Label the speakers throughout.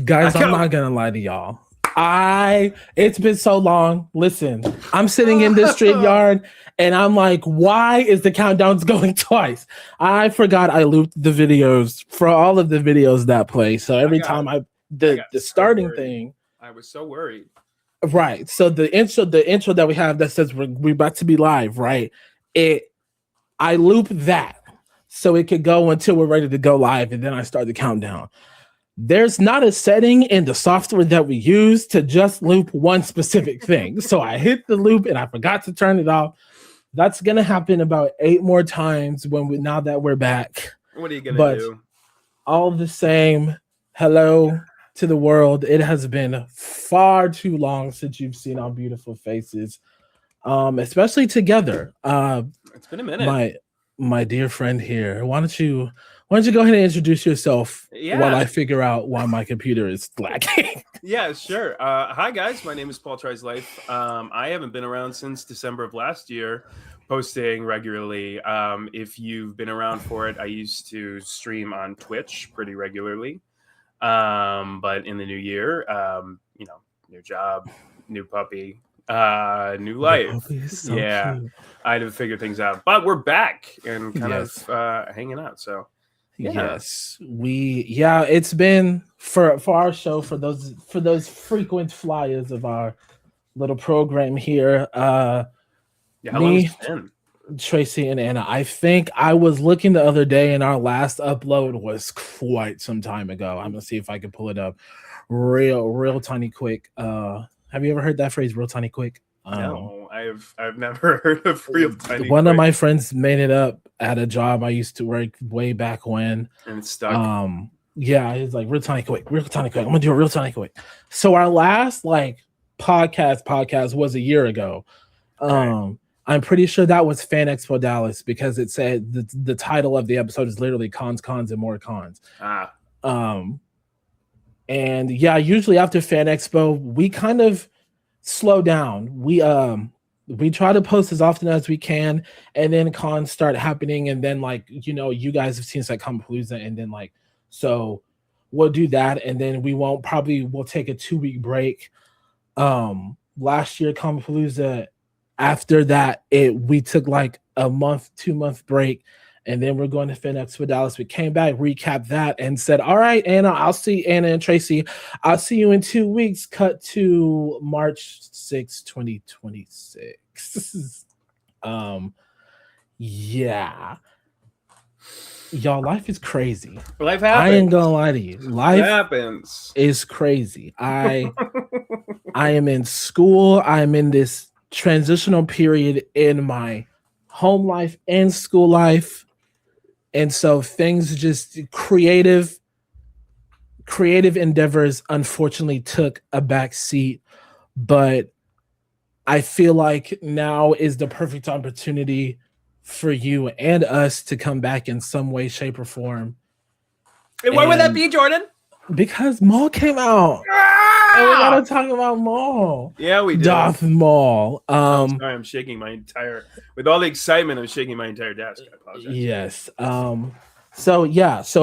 Speaker 1: Guys, I'm not gonna lie to y'all. It's been so long. Listen, I'm sitting in this street yard and I'm like, why is the countdowns going twice? I forgot I looped the videos for all of the videos that play. So every time the starting thing.
Speaker 2: I was so worried.
Speaker 1: Right. So the intro that we have that says we're about to be live, right? I loop that so it could go until we're ready to go live, and then I start the countdown. There's not a setting in the software that we use to just loop one specific thing. So I hit the loop and I forgot to turn it off. That's gonna happen about 8 more times now that we're back.
Speaker 2: What are you gonna do?
Speaker 1: All the same, hello to the world. It has been far too long since you've seen our beautiful faces, especially together.
Speaker 2: It's been a minute.
Speaker 1: My dear friend here, why don't you go ahead and introduce yourself while I figure out why my computer is lagging?
Speaker 2: Yeah, sure. Hi, guys. My name is PaulTrysLife. I haven't been around since December of last year, posting regularly. If you've been around for it, I used to stream on Twitch pretty regularly. But in the new year, new job, new puppy, new life.
Speaker 1: So cute.
Speaker 2: I had to figure things out. But we're back and kind of hanging out. So
Speaker 1: yes, it's been for our show, for those frequent flyers of our little program here.
Speaker 2: How long has it been?
Speaker 1: Tracy and Anna. I think I was looking the other day and our last upload was quite some time ago. I'm gonna see if I can pull it up real tiny quick. Have you ever heard that phrase, real tiny quick?
Speaker 2: No, I've never heard of real tiny
Speaker 1: One
Speaker 2: quick.
Speaker 1: of my friends made it up at a job I used to work way back when.
Speaker 2: And it's stuck.
Speaker 1: Yeah, it's like real tiny quick. I'm gonna do it real tiny quick. So our last podcast was a year ago. I'm pretty sure that was Fan Expo Dallas because it said the title of the episode is literally cons, and more cons. And yeah, usually after Fan Expo, we kind of slow down. We try to post as often as we can, and then cons start happening, and then you guys have seen Psychopalooza, and then so we'll do that, and then we'll take a 2-week break. Last year, Compalooza. After that, we took a month, 2-month break, and then we're going to Fan Expo Dallas. We came back, recapped that, and said, "All right, Anna, Anna and Tracy, I'll see you in 2 weeks." Cut to March 6, 2026. Yeah. Y'all, life is crazy.
Speaker 2: Life happens.
Speaker 1: I ain't gonna lie to you. Life
Speaker 2: happens.
Speaker 1: Is crazy. I am in school. I'm in this transitional period in my home life and school life, and so things just creative endeavors unfortunately took a back seat, but I feel like now is the perfect opportunity for you and us to come back in some way, shape, or form.
Speaker 2: And why would that be, Jordan?
Speaker 1: Because Maul came out. And we gotta talk about Maul.
Speaker 2: Yeah, we did.
Speaker 1: Darth Maul.
Speaker 2: I'm sorry, I'm shaking with all the excitement, I'm shaking my entire desk. I apologize.
Speaker 1: Yes. So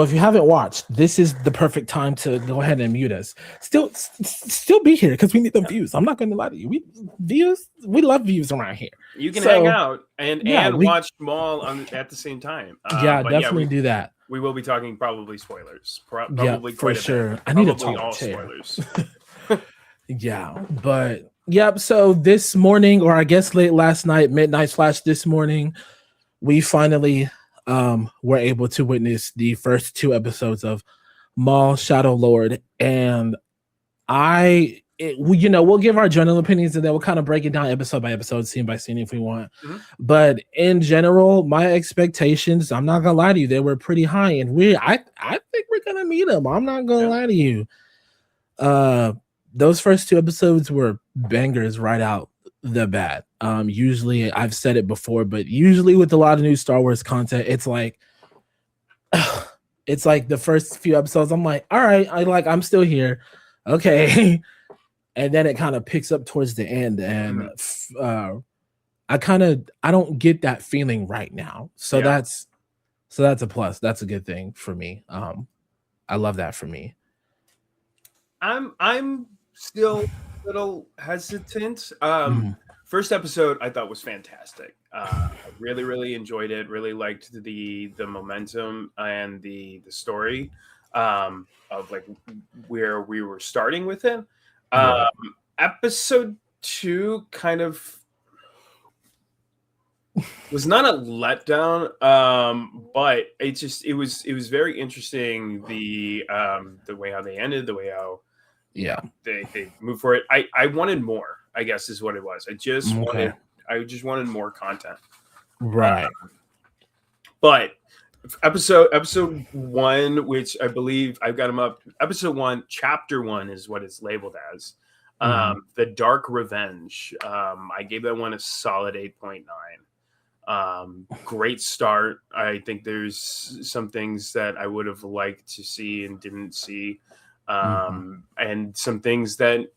Speaker 1: if you haven't watched, this is the perfect time to go ahead and mute us. Still be here because we need the views. I'm not gonna lie to you. We love views around here.
Speaker 2: You can hang out and watch Maul at the same time.
Speaker 1: Definitely do that.
Speaker 2: We will be talking probably spoilers. Probably
Speaker 1: for sure.
Speaker 2: Bit.
Speaker 1: I need to
Speaker 2: talk
Speaker 1: all
Speaker 2: spoilers.
Speaker 1: So this morning, or I guess late last night, midnight / this morning, we finally were able to witness the first 2 episodes of Maul Shadow Lord, and we'll give our general opinions and then we'll kind of break it down episode by episode, scene by scene if we want. Mm-hmm. But in general, my expectations, I'm not gonna lie to you, they were pretty high, and I think we're gonna meet them. I'm not gonna lie to you. Those first 2 episodes were bangers right out the bat. Usually, I've said it before, but usually with a lot of new Star Wars content, it's like the first few episodes, I'm like, all right, I'm still here. Okay. And then it kind of picks up towards the end, and I don't get that feeling right now. So that's a plus. That's a good thing for me. I love that for me.
Speaker 2: I'm still a little hesitant.
Speaker 1: Mhm.
Speaker 2: First episode I thought was fantastic. I really really enjoyed it. Really liked the momentum and the story of like where we were starting with it. Um,
Speaker 1: Right.
Speaker 2: episode two kind of was not a letdown, but it was very interesting the way how they ended, the way how
Speaker 1: Yeah.
Speaker 2: they moved for it. I wanted more, I guess is what it was.
Speaker 1: Okay.
Speaker 2: I just wanted more content.
Speaker 1: Right.
Speaker 2: But episode one, which I believe I've got them up. Episode one, chapter one is what it's labeled as.
Speaker 1: Mhm.
Speaker 2: The Dark Revenge. I gave that one a solid 8.9. Great start. I think there's some things that I would have liked to see and didn't see,
Speaker 1: Mhm.
Speaker 2: and some things that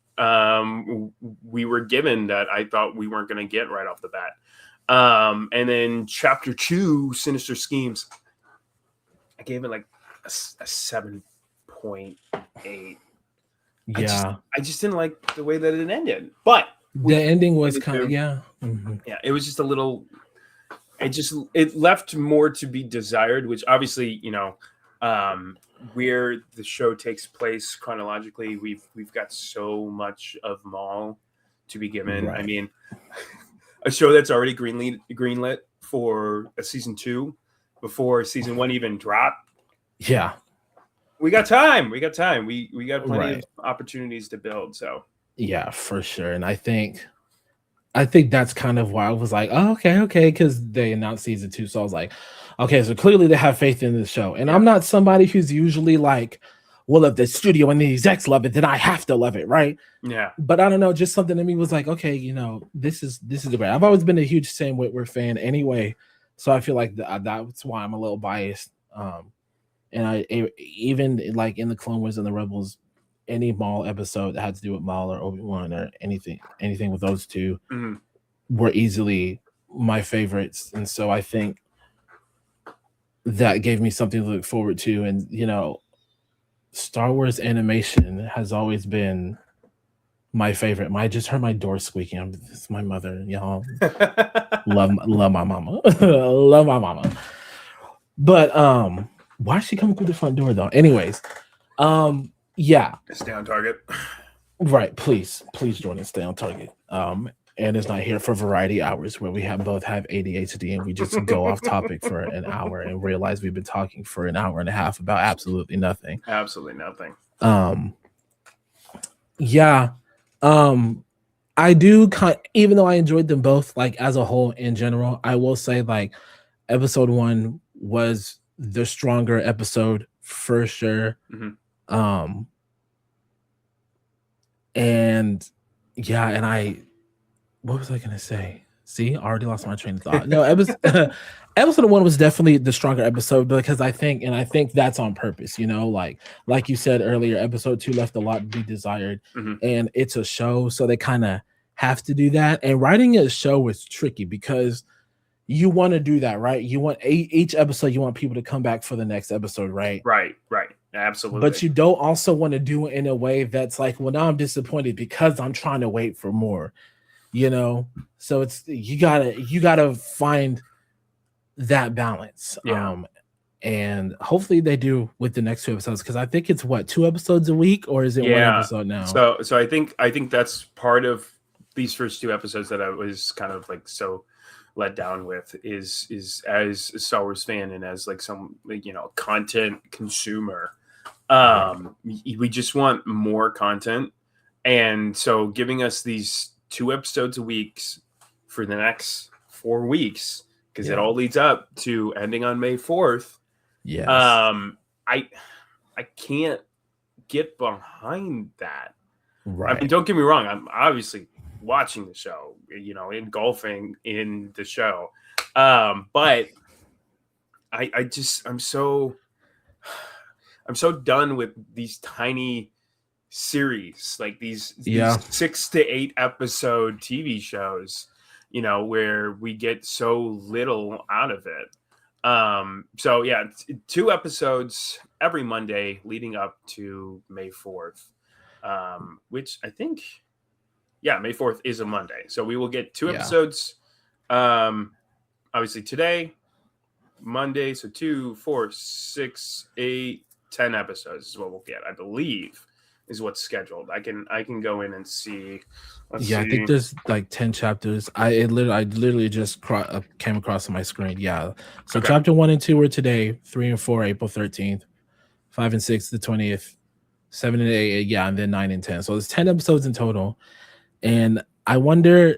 Speaker 2: we were given that I thought we weren't going to get right off the bat. And then chapter two, Sinister Schemes, I gave it like a 7.8.
Speaker 1: Yeah.
Speaker 2: I just didn't like the way that it ended, but
Speaker 1: The ending was kind of
Speaker 2: into,
Speaker 1: yeah. Mhm.
Speaker 2: yeah, it was just a little. It left more to be desired, which obviously, where the show takes place chronologically, we've got so much of Maul to be given. I
Speaker 1: Right.
Speaker 2: mean, a show that's already greenlit for a season two before season one even dropped.
Speaker 1: Yeah.
Speaker 2: We got time. We got time. We got plenty of
Speaker 1: Right.
Speaker 2: opportunities to build. So
Speaker 1: Yeah, for sure. And I think that's kind of why I was like, oh, okay, because they announced season two. So I was like, okay, so clearly they have faith in the show. And
Speaker 2: yeah,
Speaker 1: I'm not somebody who's usually like, well, if the studio and the execs love it, then I have to love it, right?
Speaker 2: yeah,
Speaker 1: But I don't know, just something in me was like, okay, this is great. I've always been a huge Sam Witwer fan anyway. So I feel like that's why I'm a little biased. And even like in the Clone Wars and the Rebels, any Maul episode that had to do with Maul or Obi-Wan or anything with those two
Speaker 2: mhm,
Speaker 1: were easily my favorites. And so I think that gave me something to look forward to. And Star Wars animation has always been my favorite. I just heard my door squeaking. It's my mother, y'all. Love my mama. Love my mama. But why is she coming through the front door though? Anyways, yeah,
Speaker 2: stay on target.
Speaker 1: right. Please join us. Stay on target. And it's not here for variety hours where we both have ADHD and we just go off topic for an hour and realize we've been talking for an hour and a half about absolutely nothing.
Speaker 2: Absolutely nothing.
Speaker 1: Yeah. I do even though I enjoyed them both, like as a whole in general, I will say like episode one was the stronger episode for sure.
Speaker 2: Mhm.
Speaker 1: And yeah, and what was I gonna say? See, I already lost my train of thought. No, episode one was definitely the stronger episode because I think that's on purpose, like you said earlier, episode two left a lot to be desired,
Speaker 2: Mhm.
Speaker 1: and it's a show, so they kind of have to do that. And writing a show is tricky because you want to do that, right? You want each episode, you want people to come back for the next episode, right?
Speaker 2: Right. Absolutely.
Speaker 1: But you don't also want to do it in a way that's like, well, now I'm disappointed because I'm trying to wait for more, So it's you gotta find that balance.
Speaker 2: Yeah.
Speaker 1: And hopefully they do with the next two episodes because I think it's what 2 episodes a week or is it one episode now?
Speaker 2: So I think that's part of these first two episodes that I was kind of like so let down with is as a Star Wars fan and as like some content consumer, we just want more content, and so giving us these 2 episodes a week for the next 4 weeks because it all leads up to ending on May 4th.
Speaker 1: Yes.
Speaker 2: I can't get behind that.
Speaker 1: Right.
Speaker 2: I mean, don't get me wrong. I'm obviously watching the show, engulfing in the show. But I'm so done with these tiny series, like these 6 to 8 episode TV shows, where we get so little out of it. So yeah, 2 episodes every Monday leading up to May 4th. which I think, May 4th is a Monday. So we will get 2
Speaker 1: Yeah.
Speaker 2: episodes. Obviously today, Monday. So 2, 4, 6, 8, 10 episodes is what we'll get, I believe, is what's scheduled. I can go in and see. Let's see.
Speaker 1: I think there's like 10 chapters. I literally just came across on my screen. Yeah. So
Speaker 2: Okay.
Speaker 1: chapter 1 and 2 were today, 3 and 4, April 13th, 5 and 6, the 20th, 7 and 8, and then 9 and 10. So there's 10 episodes in total. And I wonder,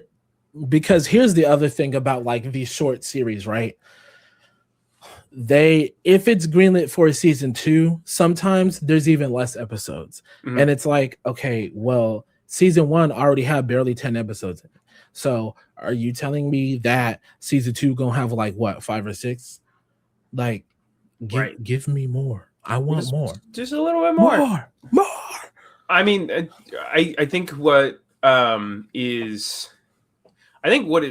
Speaker 1: because here's the other thing about like these short series, right? If it's greenlit for season 2, sometimes there's even less episodes.
Speaker 2: Mhm.
Speaker 1: And it's like, okay, well, season 1 already had barely 10 episodes in it. So are you telling me that season 2 gonna have like what, 5 or 6? Like, give me more. I want more.
Speaker 2: Just a little bit more.
Speaker 1: More.
Speaker 2: I mean, I think what is, I think what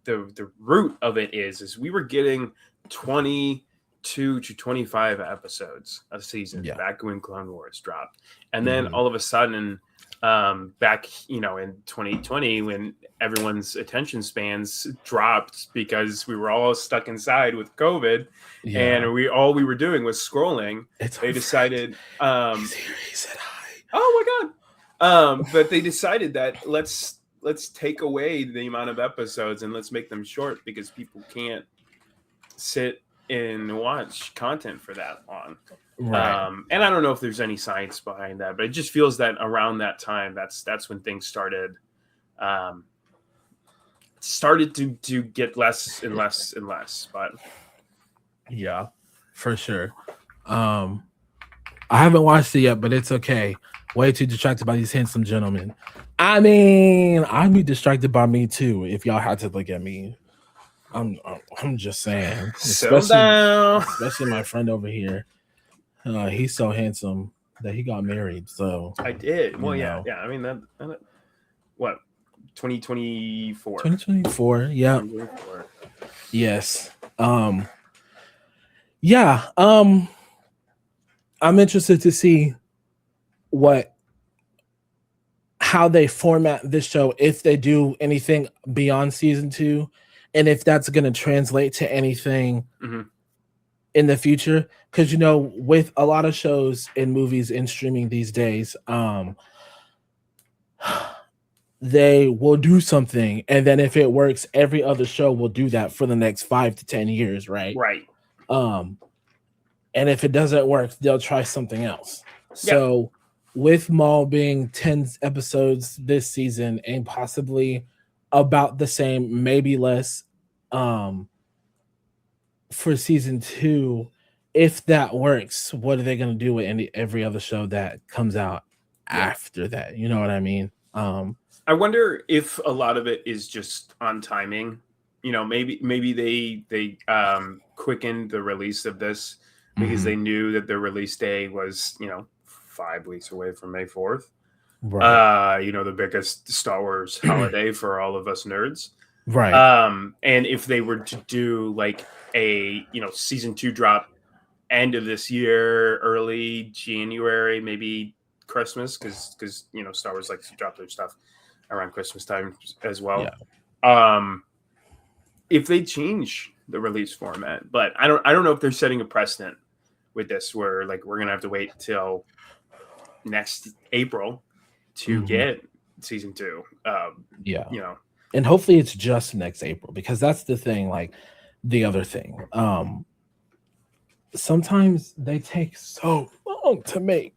Speaker 2: the root of it is we were getting 22 to 25 episodes a season back when Clone Wars dropped, and then all of a sudden, back in 2020, when everyone's attention spans dropped because we were all stuck inside with COVID, and we were doing was scrolling. They decided,
Speaker 1: he said hi.
Speaker 2: Oh my god! But they decided that let's take away the amount of episodes and let's make them short, because people can't sit and watch content for that long.
Speaker 1: Right.
Speaker 2: And I don't know if there's any science behind that, but it just feels that around that time, that's when things started to get less and less and less. But
Speaker 1: yeah, for sure. I haven't watched it yet, but it's okay. Way too distracted by these handsome gentlemen. I mean, I'd be distracted by me too if y'all had to look at me. I'm just saying. Especially my friend over here. He's so handsome that he got married. So
Speaker 2: I did. Well, yeah. I mean that what, 2024.
Speaker 1: 2024. Yeah. 2024. Yes. Yeah. I'm interested to see how they format this show, if they do anything beyond season 2, and if that's going to translate to anything in the future. Because with a lot of shows and movies and streaming these days, they will do something, and then if it works, every other show will do that for the next 5 to 10 years, right? And if it doesn't work, they'll try something else. So with Maul being 10 episodes this season and possibly about the same, maybe less, for season 2, if that works, what are they going to do with every other show that comes out after that? You know what I mean?
Speaker 2: I wonder if a lot of it is just on timing. Maybe they quickened the release of this because they knew that the release day was 5 weeks away from May 4th. Right. The biggest Star Wars holiday for all of us nerds.
Speaker 1: Right.
Speaker 2: And if they were to do like a season 2 drop end of this year, early January, maybe Christmas, because Star Wars likes to drop their stuff around Christmas time as well. If they change the release format, but I don't know if they're setting a precedent with this, where like we're gonna have to wait till next April to get season 2.
Speaker 1: And hopefully it's just next April, because that's the thing. Like the other thing, sometimes they take so long to make.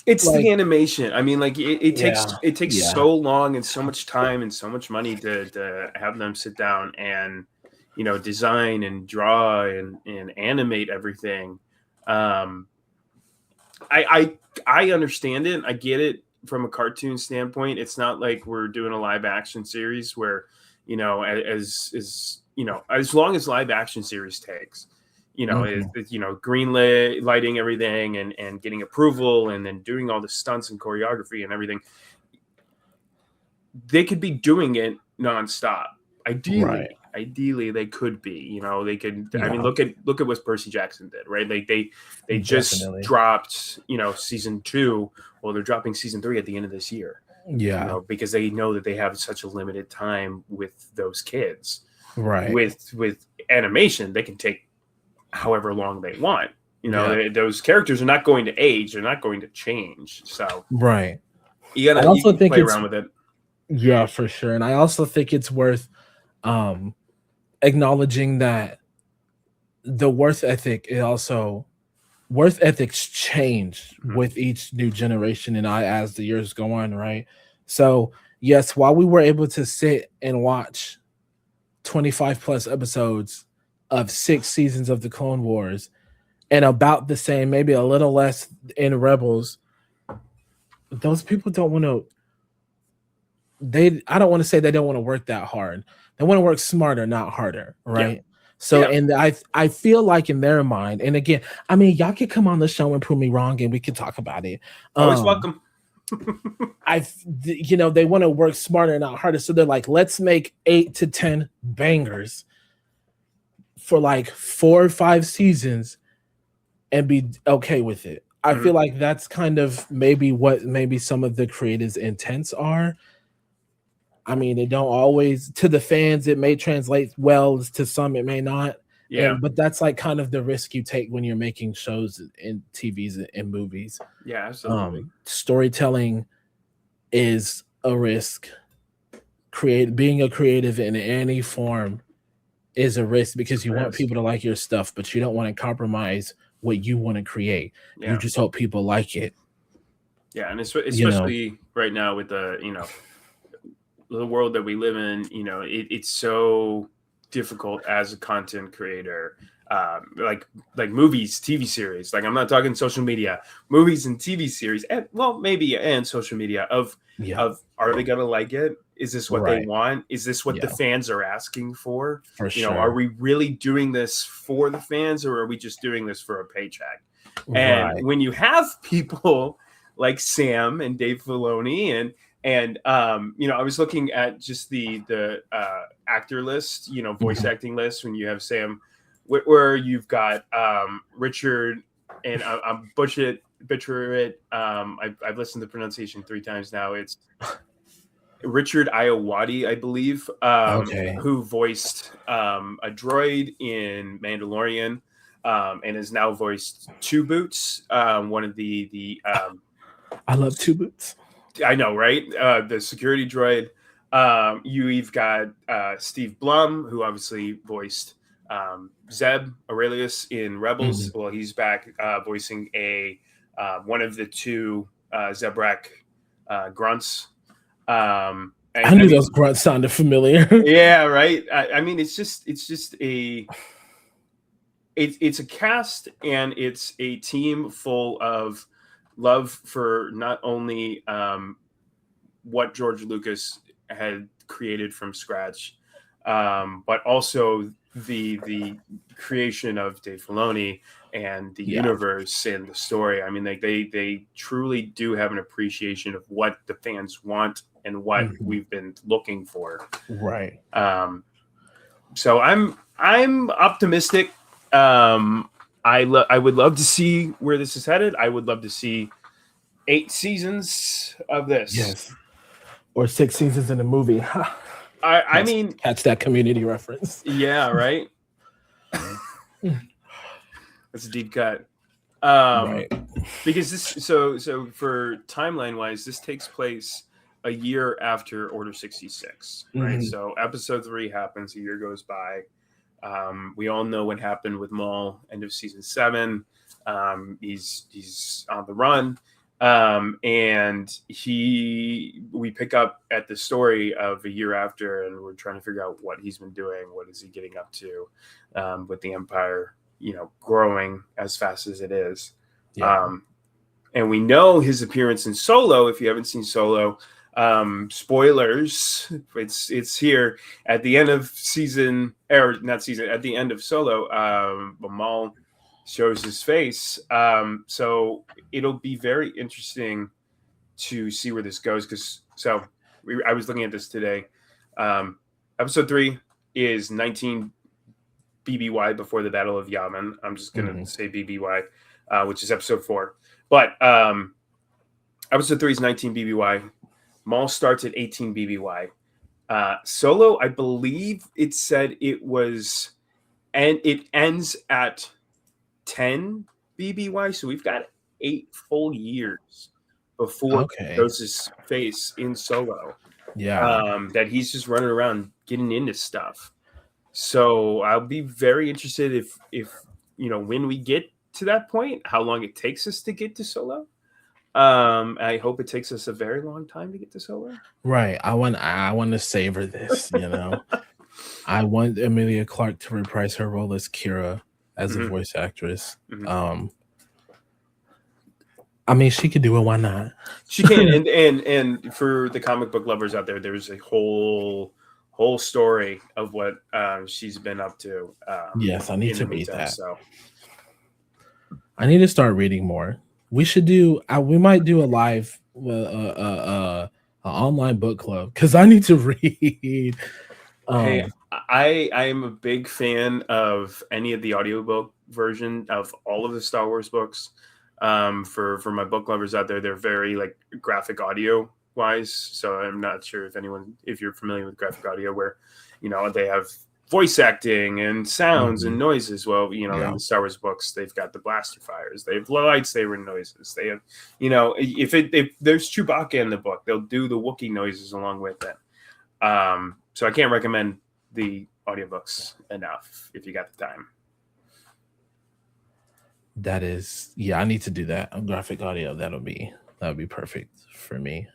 Speaker 2: It's like the animation. I mean, like it takes so long and so much time and so much money to have them sit down and design and draw and animate everything. I understand it. I get it from a cartoon standpoint. It's not like we're doing a live action series where as long as live action series takes, green lighting everything and getting approval and then doing all the stunts and choreography and everything, they could be doing it nonstop. Ideally, ideally they could be. You know, they could. I mean,
Speaker 1: Yeah.
Speaker 2: look at what Percy Jackson did, right? They just
Speaker 1: Definitely.
Speaker 2: dropped, you know, season 2. Well, they're dropping season 3 at the end of this year.
Speaker 1: Yeah.
Speaker 2: You know, because they know that they have such a limited time with those kids.
Speaker 1: Right.
Speaker 2: With animation, they can take however long they want. You know,
Speaker 1: Yeah.
Speaker 2: those characters are not going to age; they're not going to change. So,
Speaker 1: Right.
Speaker 2: you
Speaker 1: I also
Speaker 2: can
Speaker 1: think
Speaker 2: play
Speaker 1: it's
Speaker 2: around with it.
Speaker 1: yeah, for sure. And I also think it's worth acknowledging that the worth ethics change with each new generation and as the years go on, right? So yes, while we were able to sit and watch 25 plus episodes of 6 seasons of the Clone Wars and about the same, maybe a little less in Rebels, those people don't want to I don't want to say they don't want to work that hard. They want to work smarter, not harder, right? So, and I feel like in their mind, and again, I mean, y'all could come on the show and prove me wrong, and we could talk about it.
Speaker 2: Always welcome.
Speaker 1: They want to work smarter, not harder. So they're like, let's make 8 to 10 bangers for like 4 or 5 seasons, and be okay with it. I feel like that's kind of maybe some of the creators' intents are. I mean, they don't always, to the fans, it may translate well, to some it may not.
Speaker 2: Yeah.
Speaker 1: But that's like kind of the risk you take when you're making shows and TVs and movies.
Speaker 2: Yeah, absolutely.
Speaker 1: Storytelling is a risk. Being a creative in any form is a risk because you want people to like your stuff, but you don't want to compromise what you want to create.
Speaker 2: Yeah.
Speaker 1: You just hope people like it.
Speaker 2: Yeah, and especially right now with the world that we live in, it's so difficult as a content creator, like movies, TV series. Like, I'm not talking social media, movies and TV series, and social media of are they gonna like it? Is this what they want? Is this what the fans are asking for?
Speaker 1: Sure.
Speaker 2: Are we really doing this for the fans, or are we just doing this for a paycheck? And when you have people like Sam and Dave Filoni and I was looking at just the actor list, voice acting list. When you have Sam, where you've got Richard, and I'm butcher it. I've listened to the pronunciation 3 times now. It's Richard Iowati, I believe, who voiced a droid in Mandalorian, and has now voiced Two Boots, one of the
Speaker 1: I love Two Boots.
Speaker 2: I know, right? The security droid. You've got Steve Blum, who obviously voiced Zeb Aurelius in Rebels. Well, he's back voicing one of the 2 Zebrak grunts.
Speaker 1: I knew those grunts sounded familiar.
Speaker 2: Yeah, right. I mean, it's a cast, and it's a team full of love for not only what George Lucas had created from scratch, but also the creation of Dave Filoni and the universe and the story. I mean, they truly do have an appreciation of what the fans want and what we've been looking for.
Speaker 1: Right.
Speaker 2: So I'm optimistic. I would love to see where this is headed. I would love to see 8 seasons of this.
Speaker 1: Yes. Or 6 seasons in a movie.
Speaker 2: I mean,
Speaker 1: catch that Community reference.
Speaker 2: Yeah, right. That's a deep cut.
Speaker 1: Right.
Speaker 2: Because this, so for timeline wise, this takes place a year after Order 66, right? So episode 3 happens, a year goes by. We all know what happened with Maul, end of season 7. He's on the run. And we pick up at the story of a year after, and we're trying to figure out what he's been doing. What is he getting up to, with the Empire, growing as fast as it is. And we know his appearance in Solo. If you haven't seen Solo, spoilers, it's here at the end of at the end of Solo, Maul shows his face. So it'll be very interesting to see where this goes. I was looking at this today. Episode 3 is 19 BBY before the Battle of Yavin. I'm just gonna
Speaker 1: Mm-hmm.
Speaker 2: say BBY, which is episode 4. But episode 3 is 19 BBY. Maul starts at 18 BBY. Solo, I believe it said it was, and it ends at 10 BBY. So we've got 8 full years before
Speaker 1: Okay.
Speaker 2: he shows his face in Solo.
Speaker 1: Yeah.
Speaker 2: That he's just running around getting into stuff. So I'll be very interested if when we get to that point, how long it takes us to get to Solo. I hope it takes us a very long time to get to Solo.
Speaker 1: Right. I want to savor this, you know. I want Emilia Clarke to reprise her role as Kira as a voice actress. I mean, she could do it. Why not?
Speaker 2: She can. and for the comic book lovers out there, there's a whole story of what she's been up to.
Speaker 1: Yes, I need to read that.
Speaker 2: So
Speaker 1: I need to start reading more. We should do. We might do a live, online book club because I need to read.
Speaker 2: Hey, I am a big fan of any of the audiobook version of all of the Star Wars books. For my book lovers out there, they're very like graphic audio wise. So I'm not sure if you're familiar with graphic audio, where they have voice acting and sounds and noises. Well, in the Star Wars books, they've got the blaster fires, they have lightsaber noises, they have if there's Chewbacca in the book, they'll do the Wookiee noises along with it. So I can't recommend the audiobooks enough if you got the time.
Speaker 1: That is, I need to do that. Graphic audio, that would be perfect for me.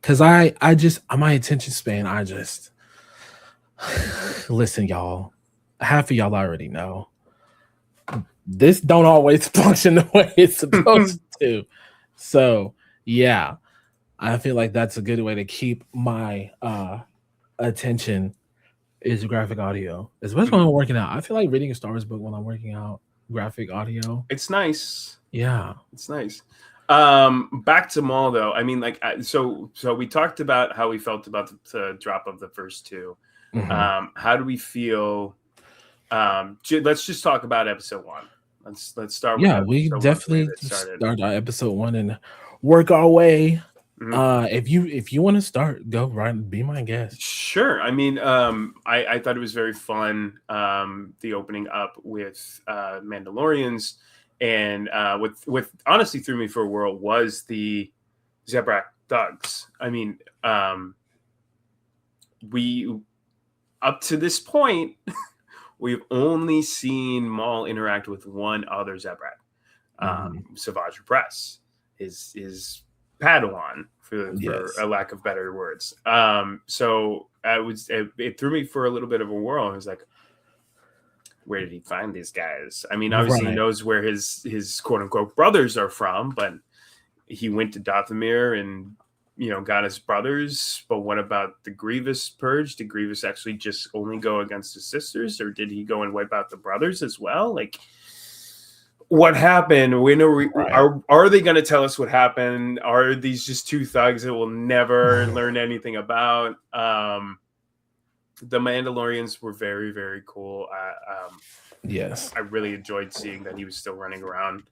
Speaker 1: Because I just, my attention span, I just listen, y'all. Half of y'all already know this don't always function the way it's supposed to. So yeah, I feel like that's a good way to keep my attention is graphic audio, especially when I'm working out. I feel like reading a Star Wars book when I'm working out. Graphic audio,
Speaker 2: it's nice.
Speaker 1: Yeah,
Speaker 2: it's nice. Back to Maul though. I mean, like, so we talked about how we felt about the drop of the first 2. How do we feel? Let's just talk about episode 1. Let's start with
Speaker 1: we definitely start our episode 1 and work our way. If you want to start, go right, be my guest.
Speaker 2: Sure. I mean, I thought it was very fun. The opening up with Mandalorians, and with honestly threw me for a whirl was the Zebrak thugs. I mean, we up to this point we've only seen Maul interact with one other Zebrak, Savage Repress, his Padawan, for a lack of better words. So it threw me for a little bit of a whirl. I was like, where did he find these guys? I mean, obviously he knows where his quote unquote brothers are from, but he went to Dathomir and got his brothers. But what about the Grievous purge? Did Grievous actually just only go against his sisters, or did he go and wipe out the brothers as well? Like, what happened? Are they going to tell us what happened? Are these just 2 thugs that we'll never learn anything about? The Mandalorians were very, very cool.
Speaker 1: Yes,
Speaker 2: I really enjoyed seeing that he was still running around,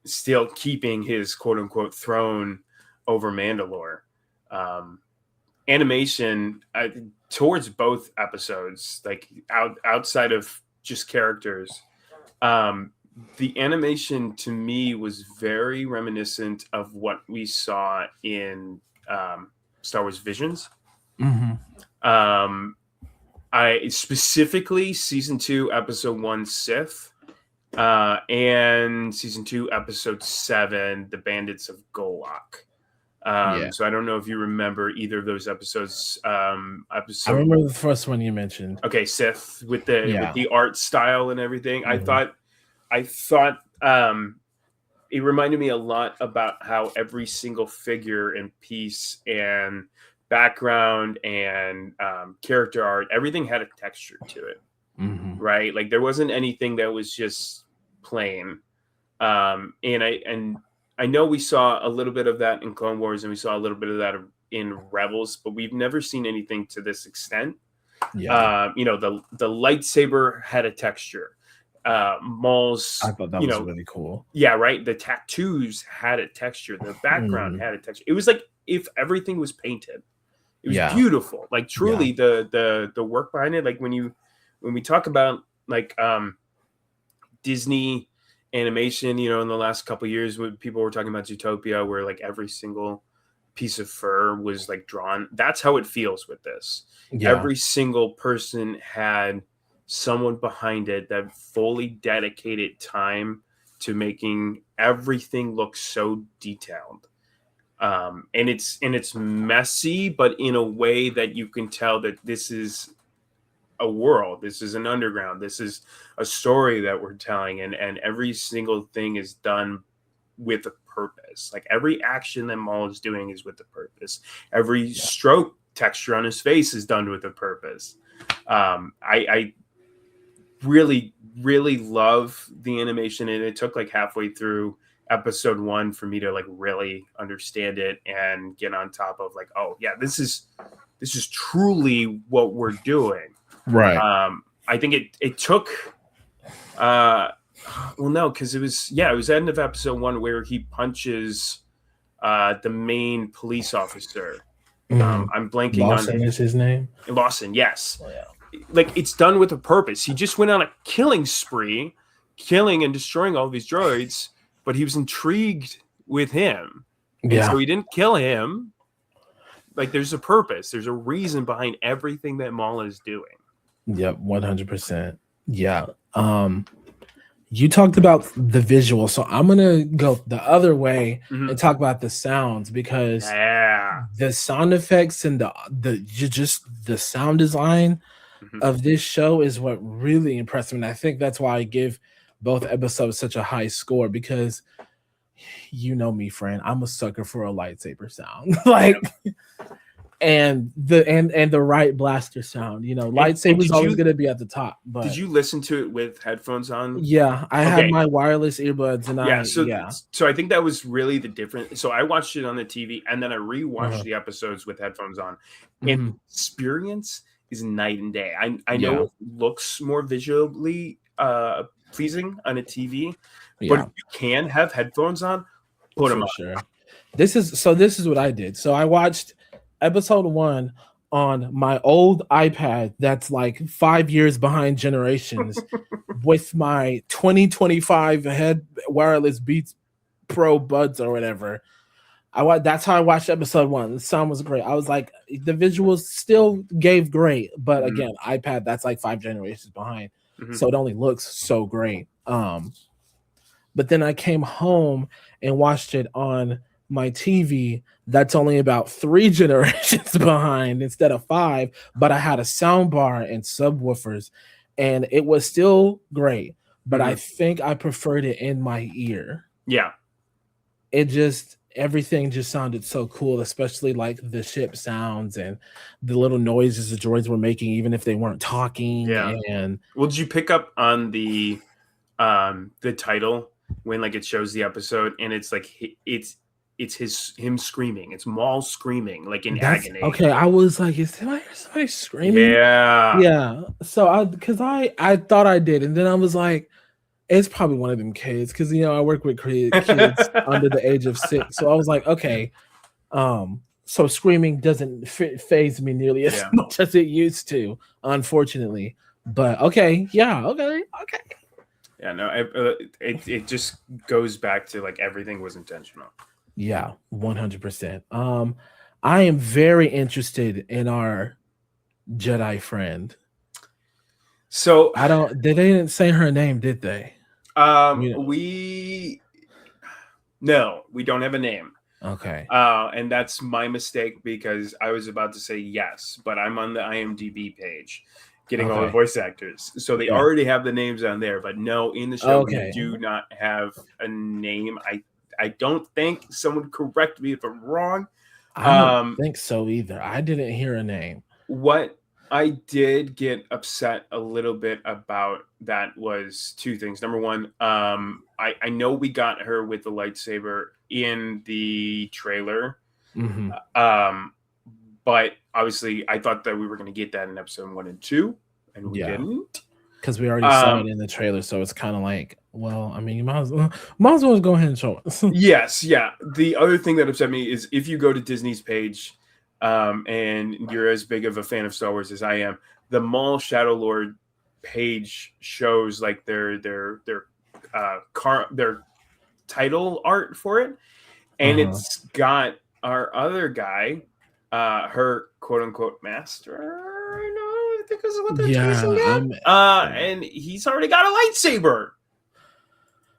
Speaker 2: still keeping his quote unquote throne over Mandalore. Animation towards both episodes, like outside of just characters, the animation to me was very reminiscent of what we saw in Star Wars Visions. I specifically season 2, episode 1, Sith, and season 2, episode 7, The Bandits of Golak. So I don't know if you remember either of those episodes. I
Speaker 1: remember the first one you mentioned.
Speaker 2: Okay, Sith with the art style and everything. I thought it reminded me a lot about how every single figure and piece and background and character art, everything had a texture to it, right? Like there wasn't anything that was just plain. And I know we saw a little bit of that in Clone Wars, and we saw a little bit of that in Rebels, but we've never seen anything to this extent.
Speaker 1: Yeah.
Speaker 2: You know, the lightsaber had a texture. Maul's,
Speaker 1: I thought that
Speaker 2: you
Speaker 1: was
Speaker 2: know,
Speaker 1: really cool.
Speaker 2: yeah, right. The tattoos had a texture. The background
Speaker 1: Mm,
Speaker 2: had a texture. It was like if everything was painted. It was
Speaker 1: yeah.
Speaker 2: beautiful. Like
Speaker 1: Yeah.
Speaker 2: truly, the work behind it. Like when we talk about like Disney animation, you know, in the last couple of years, when people were talking about Zootopia, where like every single piece of fur was like drawn. That's how it feels with this.
Speaker 1: Yeah.
Speaker 2: Every single person had someone behind it that fully dedicated time to making everything look so detailed. And it's messy, but in a way that you can tell that this is a world, this is an underground, this is a story that we're telling, and every single thing is done with a purpose. Like every action that Maul is doing is with a purpose. Every
Speaker 1: Yeah.
Speaker 2: stroke texture on his face is done with a purpose. I really, really love the animation, and it took like halfway through episode 1 for me to like really understand it and get on top of like, oh yeah, this is truly what we're doing.
Speaker 1: Right.
Speaker 2: I think it took well, no, because it was it was the end of episode 1 where he punches the main police officer.
Speaker 1: Hmm.
Speaker 2: I'm blanking on
Speaker 1: Lawson is his name.
Speaker 2: Lawson. Yes,
Speaker 1: Oh, yeah.
Speaker 2: like it's done with a purpose. He just went on a killing spree, killing and destroying all these droids, but he was intrigued with him, and so
Speaker 1: Yeah.
Speaker 2: he didn't kill him. Like there's a purpose. There's a reason behind everything that Maul is doing.
Speaker 1: Yep. 100%. Yeah. You talked about the visual, so I'm gonna go the other way
Speaker 2: Mhm.
Speaker 1: and talk about the sounds because
Speaker 2: Yeah.
Speaker 1: the sound effects and just the sound design
Speaker 2: Mhm.
Speaker 1: of this show is what really impressed me. And I think that's why I give both episodes such a high score because you know me, friend. I'm a sucker for a lightsaber sound. Like
Speaker 2: Yep.
Speaker 1: and the right blaster sound. You know,
Speaker 2: And
Speaker 1: lightsaber's always gonna be at the top,
Speaker 2: did
Speaker 1: but
Speaker 2: you listen to it with headphones on?
Speaker 1: yeah, I had
Speaker 2: Okay.
Speaker 1: my wireless earbuds and
Speaker 2: Yeah,
Speaker 1: I yeah.
Speaker 2: so I think that was really the difference. So I watched it on the TV and then I rewatched
Speaker 1: Uh-huh.
Speaker 2: the episodes with headphones on. And the
Speaker 1: Mhm.
Speaker 2: experience is night and day. I know
Speaker 1: Yeah,
Speaker 2: it looks more visually pleasing on a TV, but if
Speaker 1: yeah,
Speaker 2: you can have headphones on, put them
Speaker 1: for
Speaker 2: on.
Speaker 1: sure. This is what I did. So I watched episode 1 on my old iPad that's like 5 years behind generations with my 2025 head wireless Beats Pro buds or whatever. That's how I watched episode 1. The sound was great. I was like the visuals still gave great, but
Speaker 2: Mhm,
Speaker 1: again, iPad that's like 5 generations behind.
Speaker 2: mhm.
Speaker 1: So it only looks so great. But then I came home and watched it on my TV that's only about 3 generations behind instead of 5, but I had a sound bar and subwoofers and it was still great, but I
Speaker 2: Mhm.
Speaker 1: think I preferred it in my ear.
Speaker 2: Yeah.
Speaker 1: It just everything just sounded so cool, especially like the ship sounds and the little noises the droids were making even if they weren't talking
Speaker 2: Yeah.
Speaker 1: and
Speaker 2: Well, did you pick up on the title when like it shows the episode and it's like it's him screaming. It's Maul screaming like in
Speaker 1: that's
Speaker 2: agony.
Speaker 1: okay. I was like, is there somebody screaming?
Speaker 2: Yeah.
Speaker 1: Yeah. So because I thought I did, and then I was like, it's probably one of them kids because I work with kids under the age of 6. So I was like, okay, so screaming doesn't phase me nearly as
Speaker 2: Yeah.
Speaker 1: much as it used to, unfortunately. But okay, yeah, okay, okay.
Speaker 2: Yeah, no, it just goes back to like everything was intentional.
Speaker 1: Yeah, 100%. I am very interested in our Jedi friend.
Speaker 2: So,
Speaker 1: I don't. They didn't say her name, did they? You know,
Speaker 2: we no, we don't have a name.
Speaker 1: okay.
Speaker 2: And that's my mistake because I was about to say yes, but I'm on the IMDb page getting all the
Speaker 1: Okay.
Speaker 2: voice actors. So they
Speaker 1: Yeah.
Speaker 2: already have the names on there, but no, in the show we
Speaker 1: Okay.
Speaker 2: do not have a name. I don't think, someone correct me if I'm wrong.
Speaker 1: I don't
Speaker 2: Um
Speaker 1: think so either. I didn't hear a name.
Speaker 2: what I did get upset a little bit about that was two things. Number one, I know we got her with the lightsaber in the trailer,
Speaker 1: Hmm.
Speaker 2: um, but obviously, I thought that we were going to get that in episode 1 and 2, and we
Speaker 1: Yeah.
Speaker 2: didn't.
Speaker 1: Because we already saw it in the trailer, so it's kind of like, well, I mean, you might as well go ahead and show us.
Speaker 2: Yes, yeah. The other thing that upset me is if you go to Disney's page, and you're as big of a fan of Star Wars as I am, the Maul Shadow Lord page shows like their title art for it, and it's got our other guy, her quote unquote master. I think is what they're tracing at. And he's already got a lightsaber.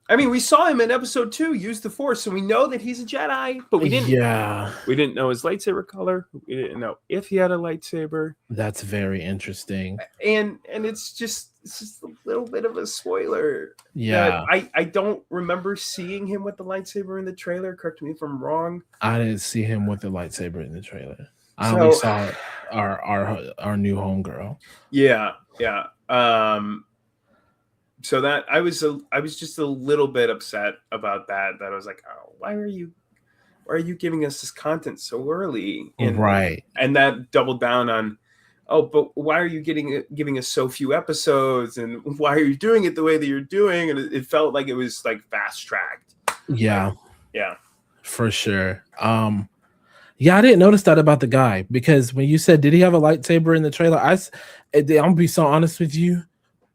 Speaker 2: I mean, we saw him in episode 2 use the Force, so we know that he's a Jedi, but we didn't.
Speaker 1: Yeah,
Speaker 2: we didn't know his lightsaber color. We didn't know if he had a lightsaber.
Speaker 1: That's very interesting.
Speaker 2: And it's just a little bit of a spoiler.
Speaker 1: Yeah,
Speaker 2: I don't remember seeing him with the lightsaber in the trailer. Correct me if I'm wrong.
Speaker 1: I didn't see him with the lightsaber in the trailer. I only saw our new homegirl.
Speaker 2: Yeah. So that I was just a little bit upset about that. That I was like, oh, why are you giving us this content so early?
Speaker 1: Right.
Speaker 2: And that doubled down on, oh, but why are you giving us so few episodes, and why are you doing it the way that you're doing? And it felt like it was like fast tracked. Yeah,
Speaker 1: for sure. Yeah, I didn't notice that about the guy, because when you said, did he have a lightsaber in the trailer? I'm gonna be so honest with you,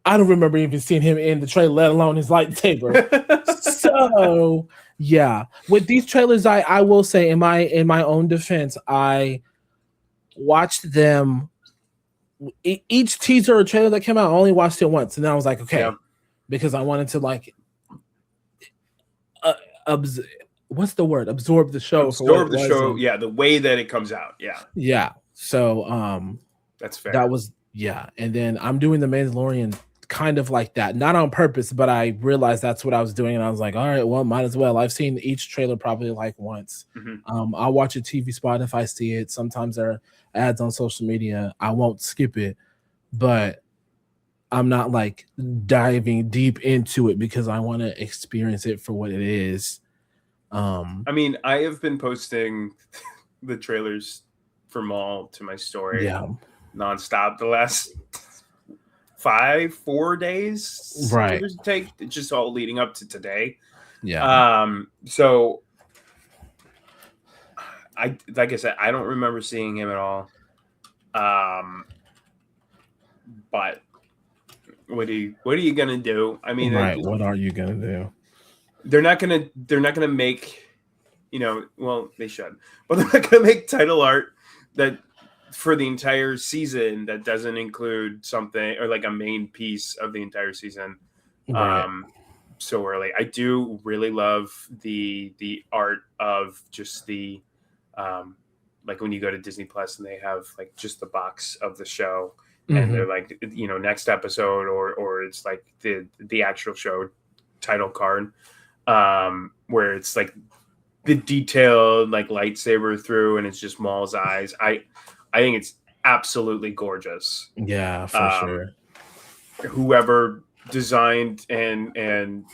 Speaker 1: I don't remember even seeing him in the trailer, let alone his lightsaber. So yeah, with these trailers, I will say, in my own defense, I watched them. Each teaser or trailer that came out, I only watched it once, and then I was like, okay, because I wanted to like what's the word? Absorb the show.
Speaker 2: Absorb the show. Yeah, the way that it comes out. Yeah.
Speaker 1: Yeah. So
Speaker 2: that's fair.
Speaker 1: That was and then I'm doing the Mandalorian kind of like that, not on purpose, but I realized that's what I was doing, and I was like, all right, well, might as well. I've seen each trailer probably like once. I'll watch a TV spot if I see it. Sometimes there are ads on social media. I won't skip it, but I'm not like diving deep into it because I want to experience it for what it is.
Speaker 2: I mean, I have been posting the trailers for Maul to my story nonstop the last 4 days.
Speaker 1: Right.
Speaker 2: Take just all leading up to today.
Speaker 1: Yeah.
Speaker 2: So like I said, I don't remember seeing him at all. But what are you gonna do? I mean,
Speaker 1: right. What are you gonna do?
Speaker 2: They're not gonna make, well, they should, but they're not gonna make title art that for the entire season that doesn't include something or like a main piece of the entire season.
Speaker 1: Right.
Speaker 2: So early. I do really love the art of just the like when you go to Disney Plus and they have like just the box of the show, and they're like, next episode, or it's like the actual show title card, where it's like the detailed like lightsaber through, and it's just Maul's eyes. I think it's absolutely gorgeous.
Speaker 1: Yeah, for sure.
Speaker 2: Whoever designed and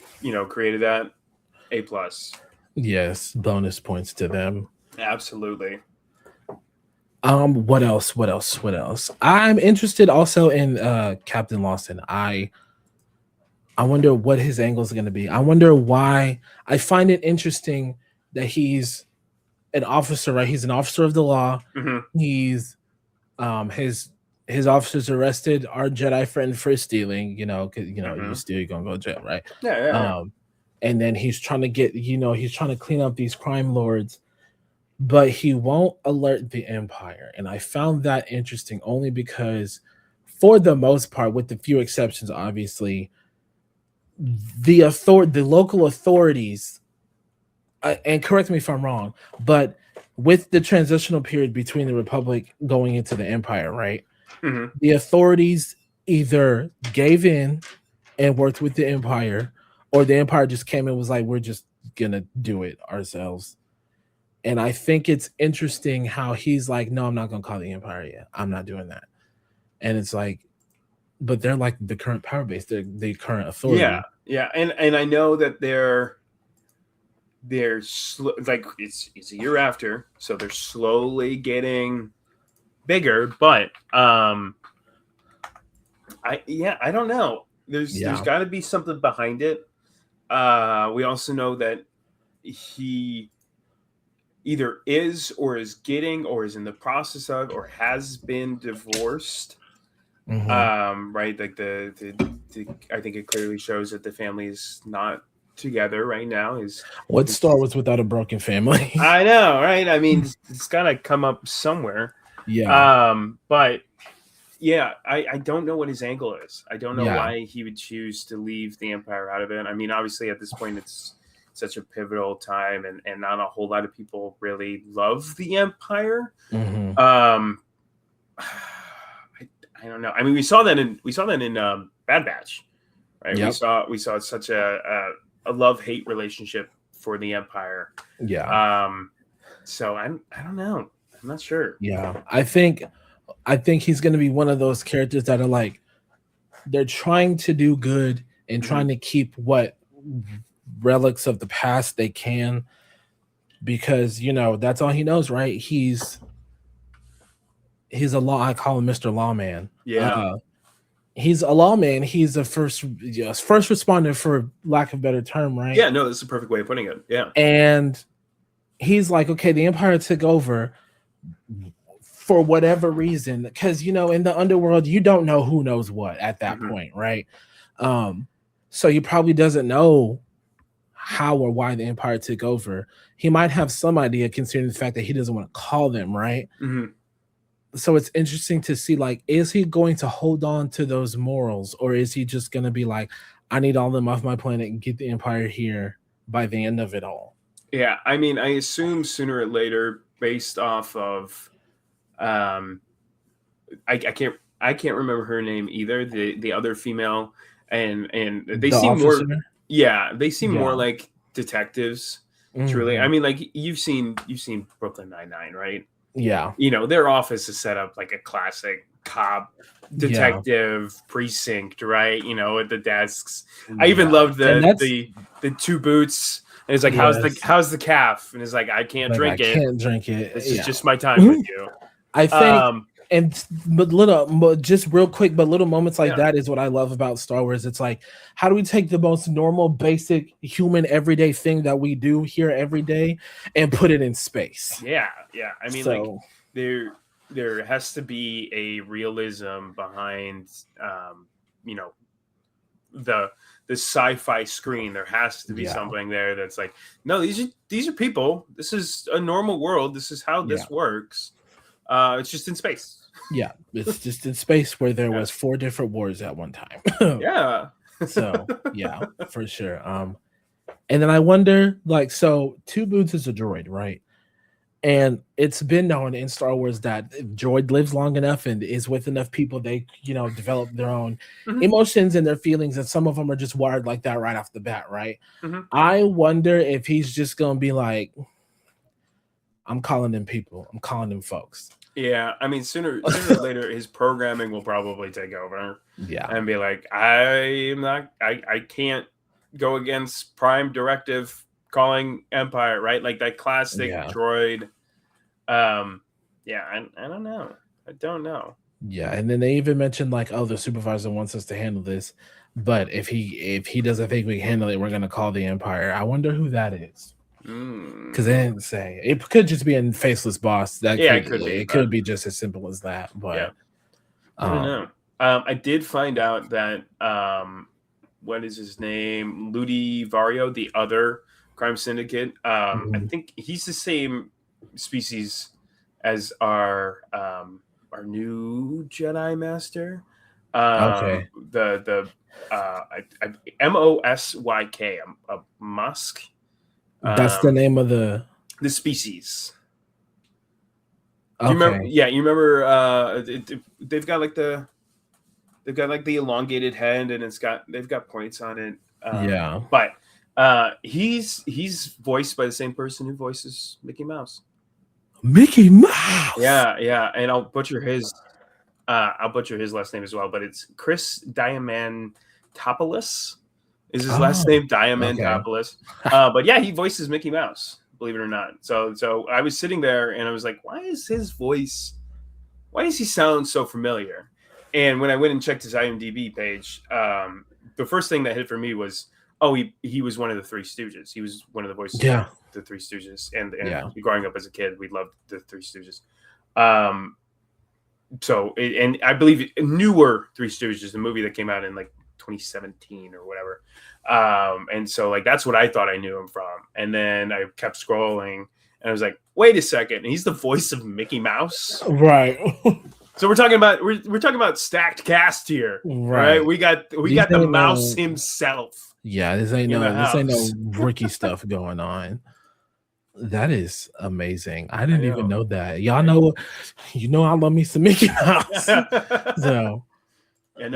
Speaker 2: created that, A+.
Speaker 1: Yes, bonus points to them.
Speaker 2: Absolutely.
Speaker 1: What else? I'm interested also in Captain Lawson. I wonder what his angle is going to be. I wonder why. I find it interesting that he's an officer, right? He's an officer of the law. He's his officers arrested our Jedi friend for stealing, because you steal, you're gonna go to jail, right?
Speaker 2: Yeah.
Speaker 1: And then he's trying to get, he's trying to clean up these crime lords, but he won't alert the Empire. And I found that interesting only because, for the most part, with the few exceptions, obviously, the local authorities, and correct me if I'm wrong, but with the transitional period between the Republic going into the Empire, right? The authorities either gave in and worked with the Empire, or the Empire just came and was like, we're just gonna do it ourselves. And I think it's interesting how he's like, no, I'm not gonna call the Empire yet. I'm not doing that. And it's like, but they're like the current power base, they're the current authority.
Speaker 2: Yeah. And I know that they're like, it's a year after, so they're slowly getting bigger, but I don't know. There's got to be something behind it. We also know that he either is or is getting or is in the process of or has been divorced. Right, like the I think it clearly shows that the family is not together right now.
Speaker 1: What Star Wars without a broken family?
Speaker 2: I know, right? I mean, it's gotta come up somewhere.
Speaker 1: Yeah.
Speaker 2: But yeah, I don't know what his angle is. I don't know
Speaker 1: Yeah.
Speaker 2: why he would choose to leave the Empire out of it. I mean, obviously at this point it's such a pivotal time, and not a whole lot of people really love the Empire. I don't know. I mean, we saw that in Bad Batch, right?
Speaker 1: Yep.
Speaker 2: We saw such a love-hate relationship for the Empire.
Speaker 1: Yeah.
Speaker 2: So I don't know. I'm not sure.
Speaker 1: Yeah. I think he's going to be one of those characters that are like, they're trying to do good and trying to keep what relics of the past they can, because, you know, that's all he knows, right? He's a law. I call him Mr. Lawman.
Speaker 2: Yeah.
Speaker 1: He's a lawman. He's a first responder, for lack of a better term, right?
Speaker 2: Yeah, no, that's a perfect way of putting it. Yeah.
Speaker 1: And he's like, okay, the Empire took over for whatever reason, because, you know, in the underworld, you don't know who knows what at that point, right? So he probably doesn't know how or why the Empire took over. He might have some idea, considering the fact that he doesn't want to call them, right? So it's interesting to see, like, is he going to hold on to those morals, or is he just going to be like, I need all of them off my planet and get the Empire here by the end of it all?
Speaker 2: Yeah, I mean, I assume sooner or later, based off of, I can't remember her name either. The other female, and they seem more, they seem more like detectives. Truly, I mean, like you've seen Brooklyn Nine-Nine, right?
Speaker 1: Yeah.
Speaker 2: You know, their office is set up like a classic cop detective precinct, right? You know, at the desks. I even loved the two boots. And it's like, how's the calf? And it's like, I can't drink it.
Speaker 1: Can't drink it.
Speaker 2: This is just my time with you.
Speaker 1: I think, just real quick, but little moments like that is what I love about Star Wars. It's like, how do we take the most normal, basic, human, everyday thing that we do here every day and put it in space?
Speaker 2: Yeah. I mean, like there has to be a realism behind, you know, the sci-fi screen. There has to be something there that's like, no, these are people. This is a normal world. This is how this works. It's just in space.
Speaker 1: Yeah, it's just in space where there was 4 different wars at one time.
Speaker 2: Yeah.
Speaker 1: So yeah, for sure. And then I wonder, like, so Two Boots is a droid, right? And it's been known in Star Wars that if droid lives long enough and is with enough people, they, you know, develop their own emotions and their feelings, and some of them are just wired like that right off the bat, right? I wonder if he's just gonna be like, I'm calling them people, I'm calling them folks.
Speaker 2: Yeah, I mean, sooner or later, his programming will probably take over.
Speaker 1: Yeah,
Speaker 2: and be like, I can't go against Prime Directive calling Empire, right? Like that classic droid. I don't know. I don't know.
Speaker 1: Yeah, and then they even mentioned like, oh, the supervisor wants us to handle this, but if he doesn't think we can handle it, we're gonna call the Empire. I wonder who that is. Because they didn't say. It could just be a faceless boss. It could be just as simple as that. But
Speaker 2: I don't know. I did find out that what is his name? Ludi Vario, the other crime syndicate. I think he's the same species as our new Jedi Master.
Speaker 1: Okay.
Speaker 2: The Mosyk, a Musk.
Speaker 1: That's the name of the
Speaker 2: species.
Speaker 1: Okay.
Speaker 2: You remember? Yeah, you remember? They've got like the elongated head, and they've got points on it. But he's voiced by the same person who voices Mickey Mouse.
Speaker 1: Mickey Mouse.
Speaker 2: Yeah, and I'll butcher his last name as well, but it's Chris Diamantopoulos. Is his last name Diamantopoulos? Okay. But yeah, he voices Mickey Mouse, believe it or not. So I was sitting there and I was like, why is his voice why does he sound so familiar? And when I went and checked his IMDb page, the first thing that hit for me was, oh, he was one of the Three Stooges. He was one of the voices of the Three Stooges. And growing up as a kid, we loved the Three Stooges. And I believe newer Three Stooges, the movie that came out in like 2017 or whatever. And so like that's what I thought I knew him from. And then I kept scrolling and I was like, wait a second, he's the voice of Mickey Mouse,
Speaker 1: right?
Speaker 2: So we're talking about stacked cast here, right? We got the mouse himself.
Speaker 1: Yeah, this ain't no rookie stuff going on. That is amazing. I didn't even know that. Y'all know, I love me some Mickey Mouse. So
Speaker 2: we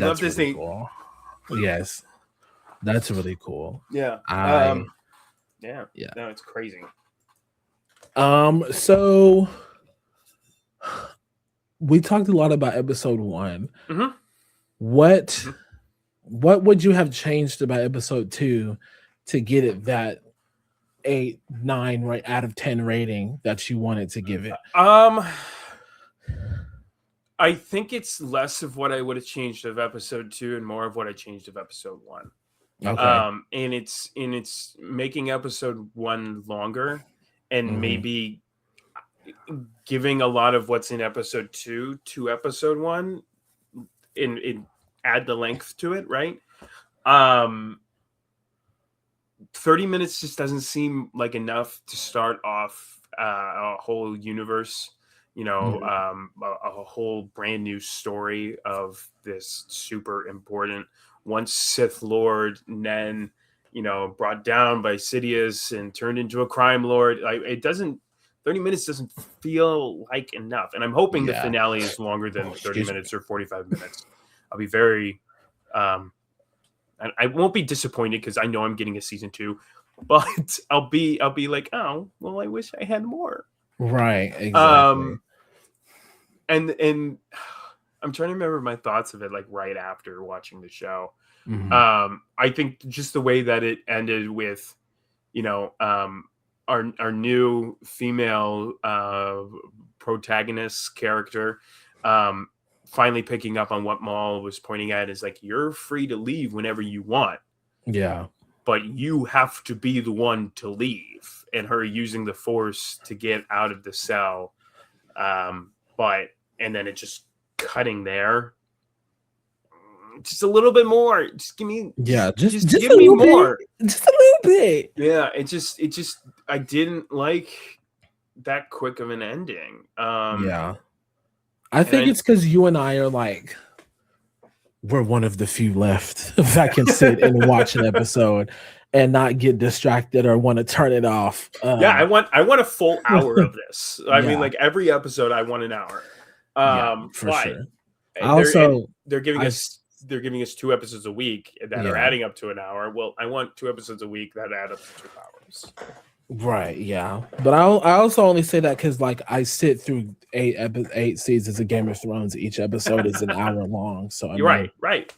Speaker 2: love this thing.
Speaker 1: Cool. Yes, that's really cool.
Speaker 2: Yeah. No, it's crazy.
Speaker 1: So we talked a lot about episode 1.
Speaker 2: Mm-hmm.
Speaker 1: What would you have changed about episode 2 to get it that 8, 9 right out of 10 rating that you wanted to give it?
Speaker 2: I think it's less of what I would have changed of episode 2 and more of what I changed of episode 1.
Speaker 1: Okay.
Speaker 2: And it's making episode 1 longer and maybe giving a lot of what's in episode 2 to episode 1 and add the length to it, right? 30 minutes just doesn't seem like enough to start off a whole universe, a whole brand new story of this super important once Sith Lord, and then, brought down by Sidious and turned into a crime lord. 30 minutes doesn't feel like enough. And I'm hoping the finale is longer than 30 minutes or 45 minutes. I'll be very, and I won't be disappointed because I know I'm getting a season 2, but I'll be like, oh, well, I wish I had more.
Speaker 1: Right. Exactly.
Speaker 2: And I'm trying to remember my thoughts of it, like right after watching the show. I think just the way that it ended with, our new female protagonist character, finally picking up on what Maul was pointing at is like, you're free to leave whenever you want.
Speaker 1: Yeah.
Speaker 2: But you have to be the one to leave, and her using the Force to get out of the cell. And then it just cutting there. Just a little bit more. Just give me.
Speaker 1: Yeah. Just
Speaker 2: give me more.
Speaker 1: Just a little bit.
Speaker 2: Yeah. It just. I didn't like that quick of an ending.
Speaker 1: Yeah. I think it's because you and I are like, we're one of the few left that can sit and watch an episode and not get distracted or want to turn it off.
Speaker 2: I want a full hour of this. I mean, like every episode, I want an hour.
Speaker 1: For sure.
Speaker 2: They're giving us 2 episodes a week that are adding up to an hour. Well, I want 2 episodes a week that add up to 2 hours.
Speaker 1: Right. Yeah. But I also only say that because like I sit through 8 seasons of Game of Thrones. Each episode is an hour long. So
Speaker 2: you're right.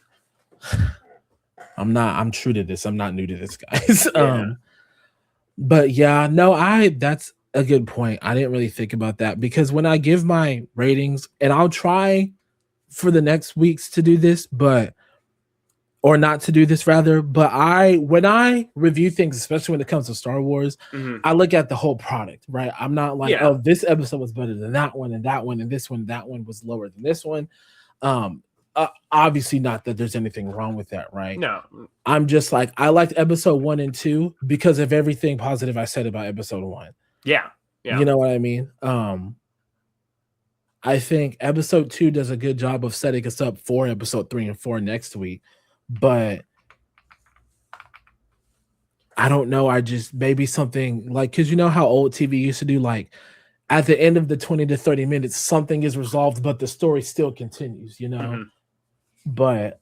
Speaker 1: I'm true to this. I'm not new to this, guys. But that's a good point. I didn't really think about that because when I give my ratings, and I'll try for the next weeks to do this, or not to do this rather, but when I review things, especially when it comes to Star Wars, I look at the whole product, right? I'm not like, oh, this episode was better than that one, and that one, and this one, that one was lower than this one. Obviously not that there's anything wrong with that, right?
Speaker 2: No.
Speaker 1: I'm just like, I liked episode 1 and 2 because of everything positive I said about episode 1.
Speaker 2: Yeah.
Speaker 1: You know what I mean? I think episode 2 does a good job of setting us up for episode 3 and 4 next week. But I don't know. I just maybe something like, because you know how old TV used to do, like at the end of the 20 to 30 minutes, something is resolved, but the story still continues, But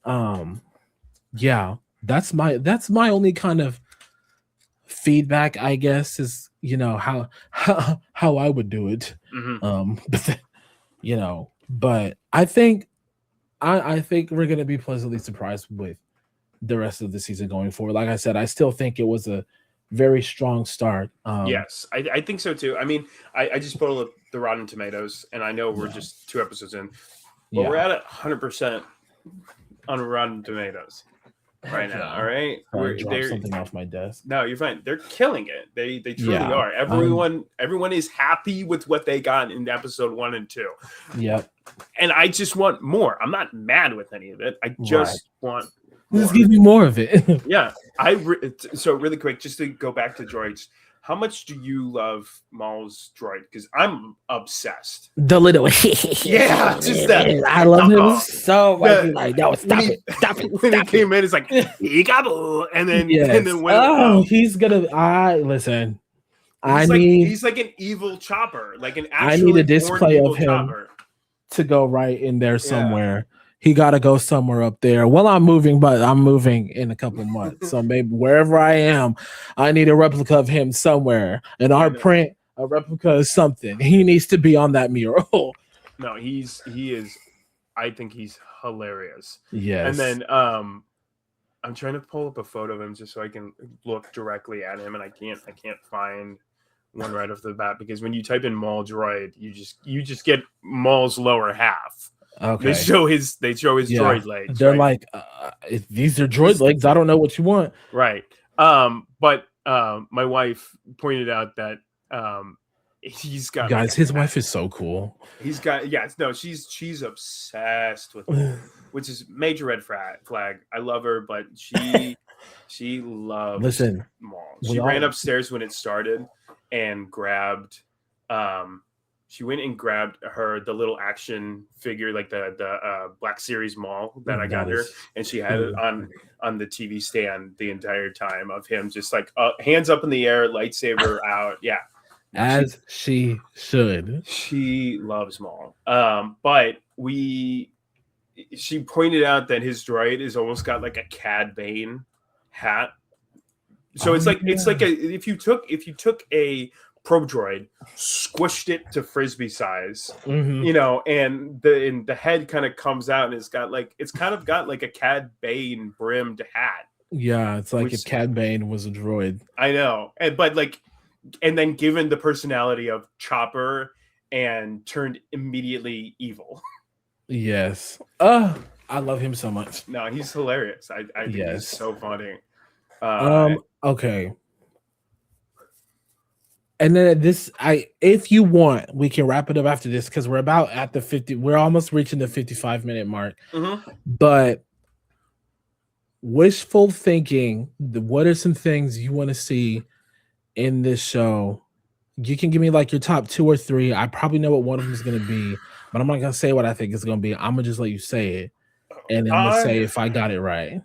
Speaker 1: that's my only kind of feedback, I guess, is how I would do it. But I think we're going to be pleasantly surprised with the rest of the season going forward. Like I said, I still think it was a very strong start.
Speaker 2: Yes, I think so too. I mean, I just pulled up the Rotten Tomatoes, and I know we're
Speaker 1: Yeah,
Speaker 2: just 2 episodes in, but we're
Speaker 1: yeah.
Speaker 2: at 100% on Rotten Tomatoes right
Speaker 1: Heck
Speaker 2: now. All
Speaker 1: yeah.
Speaker 2: right,
Speaker 1: Sorry, I
Speaker 2: we're
Speaker 1: dropped
Speaker 2: there.
Speaker 1: something off my desk.
Speaker 2: No, you're fine. They're killing it. They truly
Speaker 1: Yeah.
Speaker 2: are. Everyone is happy with what they got in episode 1 and 2,
Speaker 1: Yep.
Speaker 2: and I just want more. I'm not mad with any of it. I
Speaker 1: Right.
Speaker 2: just want
Speaker 1: Just
Speaker 2: more.
Speaker 1: give me more of it.
Speaker 2: Yeah, so really quick, just to go back to droids. How much do you love Maul's droid? Because I'm obsessed.
Speaker 1: The little
Speaker 2: Yeah, just that.
Speaker 1: I love him so much. He's like, no,
Speaker 2: When
Speaker 1: stop
Speaker 2: he
Speaker 1: it, stop it,
Speaker 2: when he
Speaker 1: stop it.
Speaker 2: came in, it's like peekaboo, and
Speaker 1: Yes.
Speaker 2: then when
Speaker 1: Oh, he's gonna. I listen.
Speaker 2: he's like an evil chopper, like an
Speaker 1: I need a
Speaker 2: actually born
Speaker 1: display of
Speaker 2: evil
Speaker 1: him
Speaker 2: chopper.
Speaker 1: to go right in there
Speaker 2: Yeah,
Speaker 1: somewhere. He got to go somewhere up there. Well, I'm moving, but I'm moving in a couple months. So maybe wherever I am, I need a replica of him somewhere. An
Speaker 2: I
Speaker 1: art
Speaker 2: know.
Speaker 1: print, a replica of something. He needs to be on that mural.
Speaker 2: No, he is. I think he's hilarious. And
Speaker 1: Yes.
Speaker 2: then I'm trying to pull up a photo of him just so I can look directly at him, and I can't find one right off the bat, because when you type in Maul droid, you just get Maul's lower half.
Speaker 1: Okay.
Speaker 2: They show his droid legs.
Speaker 1: They're
Speaker 2: right?
Speaker 1: like, if these are droid legs. I don't know what you want.
Speaker 2: Right. But my wife pointed out that he's got
Speaker 1: Guys, his wife is so cool.
Speaker 2: He's got she's obsessed with Maul, which is major red flag. I love her, but she loves
Speaker 1: Listen,
Speaker 2: Maul. She ran upstairs when it started and grabbed she went and grabbed the little action figure, like the Black Series Maul that I got her, and she had it on the TV stand the entire time of him just like hands up in the air, lightsaber out. Yeah.
Speaker 1: As she should.
Speaker 2: She loves Maul. But she pointed out that his droid is almost got like a Cad Bane hat. So it's like if you took a probe droid, squished it to frisbee size, and the head kind of comes out, and it's kind of got like a Cad Bane brimmed hat.
Speaker 1: Yeah, it's like if Cad Bane was a droid.
Speaker 2: I know, and then given the personality of Chopper and turned immediately evil.
Speaker 1: Yes. I love him so much.
Speaker 2: No, he's hilarious. I think he's so funny.
Speaker 1: Okay. And then if you want, we can wrap it up after this, because we're about at the 50. We're almost reaching the 55-minute mark.
Speaker 2: Mm-hmm.
Speaker 1: But wishful thinking, what are some things you want to see in this show? You can give me like your top 2 or 3. I probably know what one of them is going to be, but I'm not going to say what I think it's going to be. I'm going to just let you say it, and then I'm going to say if I got it right.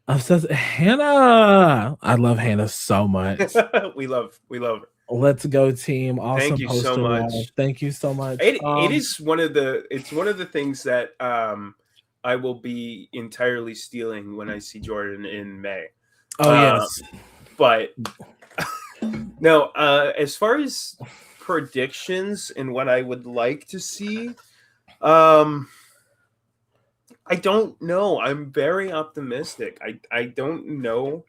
Speaker 1: Hannah. I love Hannah so much.
Speaker 2: we love her.
Speaker 1: Let's go, team. Awesome.
Speaker 2: Thank you so much.
Speaker 1: Thank you so much.
Speaker 2: It is one of the things that I will be entirely stealing when I see Jordan in May.
Speaker 1: Oh, yes.
Speaker 2: But no, as far as predictions and what I would like to see, I don't know. I'm very optimistic. I don't know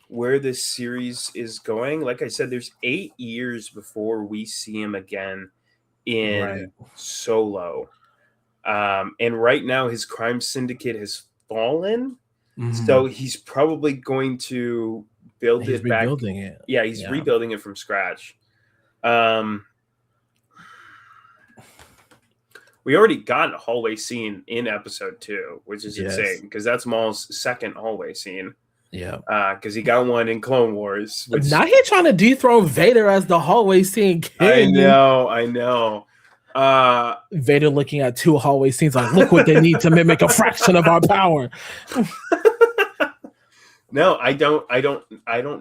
Speaker 2: where this series is going. Like I said, there's 8 years before we see him again in Solo. And right now his crime syndicate has fallen. Mm-hmm. So he's probably going to build it back. Yeah, he's rebuilding it from scratch. We already got a hallway scene in episode 2, which is insane, because that's Maul's second hallway scene.
Speaker 1: Yeah.
Speaker 2: Because he got one in Clone Wars.
Speaker 1: But now he's trying to dethrone Vader as the hallway scene king.
Speaker 2: I know.
Speaker 1: Vader looking at 2 hallway scenes like, look what they need to mimic a fraction of our power.
Speaker 2: No, I don't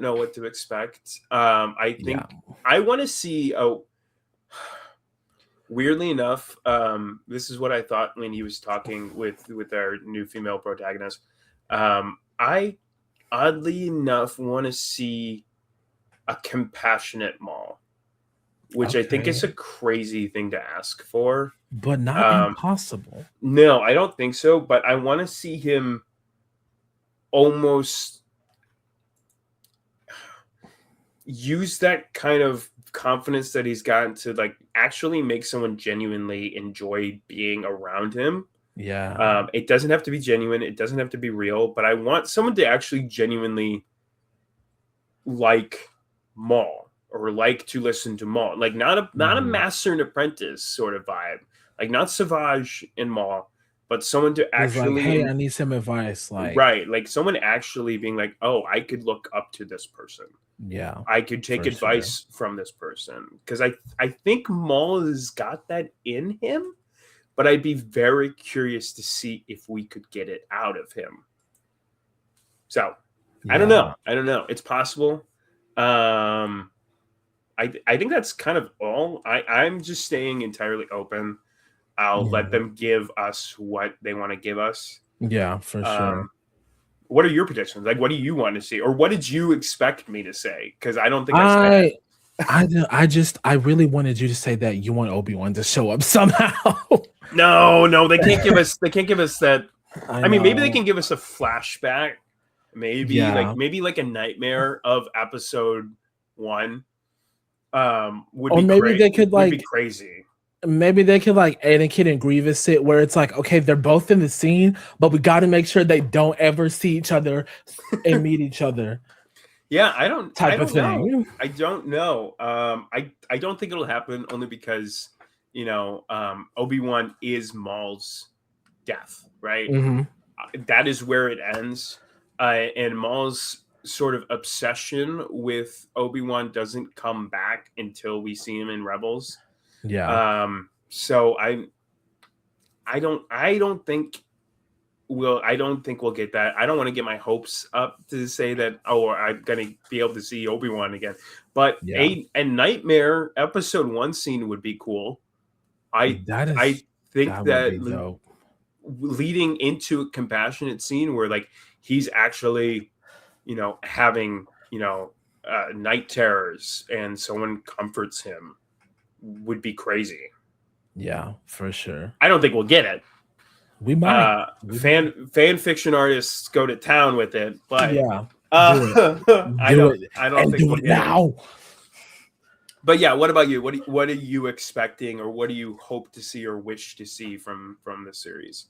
Speaker 2: know what to expect. I think I want to see weirdly enough, this is what I thought when he was talking with our new female protagonist. I oddly enough want to see a compassionate Maul, which I think is a crazy thing to ask for,
Speaker 1: but not impossible.
Speaker 2: No, I don't think so. But I want to see him almost. use that kind of confidence that he's gotten to like actually make someone genuinely enjoy being around him.
Speaker 1: Yeah.
Speaker 2: It doesn't have to be genuine. It doesn't have to be real, but I want someone to actually genuinely like Maul or like to listen to Maul. Like not a master and apprentice sort of vibe. Like not Savage and Maul, but someone to
Speaker 1: It's like,
Speaker 2: actually
Speaker 1: hey, I need some advice. Like,
Speaker 2: right, like someone actually being like, oh, I could look up to this person.
Speaker 1: yeah,
Speaker 2: I could take
Speaker 1: for sure.
Speaker 2: advice from this person. Because I think Maul has got that in him, but I'd be very curious to see if we could get it out of him. So I don't know. It's possible. I think that's kind of all. I'm just staying entirely open. I'll let them give us what they want to give us.
Speaker 1: Yeah, for sure.
Speaker 2: What are your predictions? Like, what do you want to see, or what did you expect me to say? Because I don't think I said.
Speaker 1: I really wanted you to say that you want Obi-Wan to show up somehow.
Speaker 2: No, they can't give us. They can't give us that. I mean, maybe they
Speaker 1: know.
Speaker 2: can give us a flashback. Maybe like a nightmare of episode 1. Would
Speaker 1: Or
Speaker 2: be
Speaker 1: maybe they could
Speaker 2: would be crazy.
Speaker 1: Maybe they could like Anakin and Grievous sit where it's like, okay, they're both in the scene, but we got to make sure they don't ever see each other and meet each other.
Speaker 2: Yeah, I don't
Speaker 1: know.
Speaker 2: I don't know. I don't think it'll happen only because Obi-Wan is Maul's death, right? That is where it ends. And Maul's sort of obsession with Obi-Wan doesn't come back until we see him in Rebels.
Speaker 1: Yeah.
Speaker 2: So I don't think we'll get that. I don't want to get my hopes up to say that, I'm gonna be able to see Obi-Wan again. But a nightmare episode 1 scene would be cool. I think that leading into a compassionate scene where like he's actually, having, night terrors and someone comforts him would be crazy.
Speaker 1: Yeah, for sure.
Speaker 2: I don't think we'll get it.
Speaker 1: We might.
Speaker 2: Fan fiction artists go to town with it, but
Speaker 1: yeah,
Speaker 2: I don't think we'll get
Speaker 1: now.
Speaker 2: It. But yeah, what about you? What are you expecting, or what do you hope to see or wish to see from the series?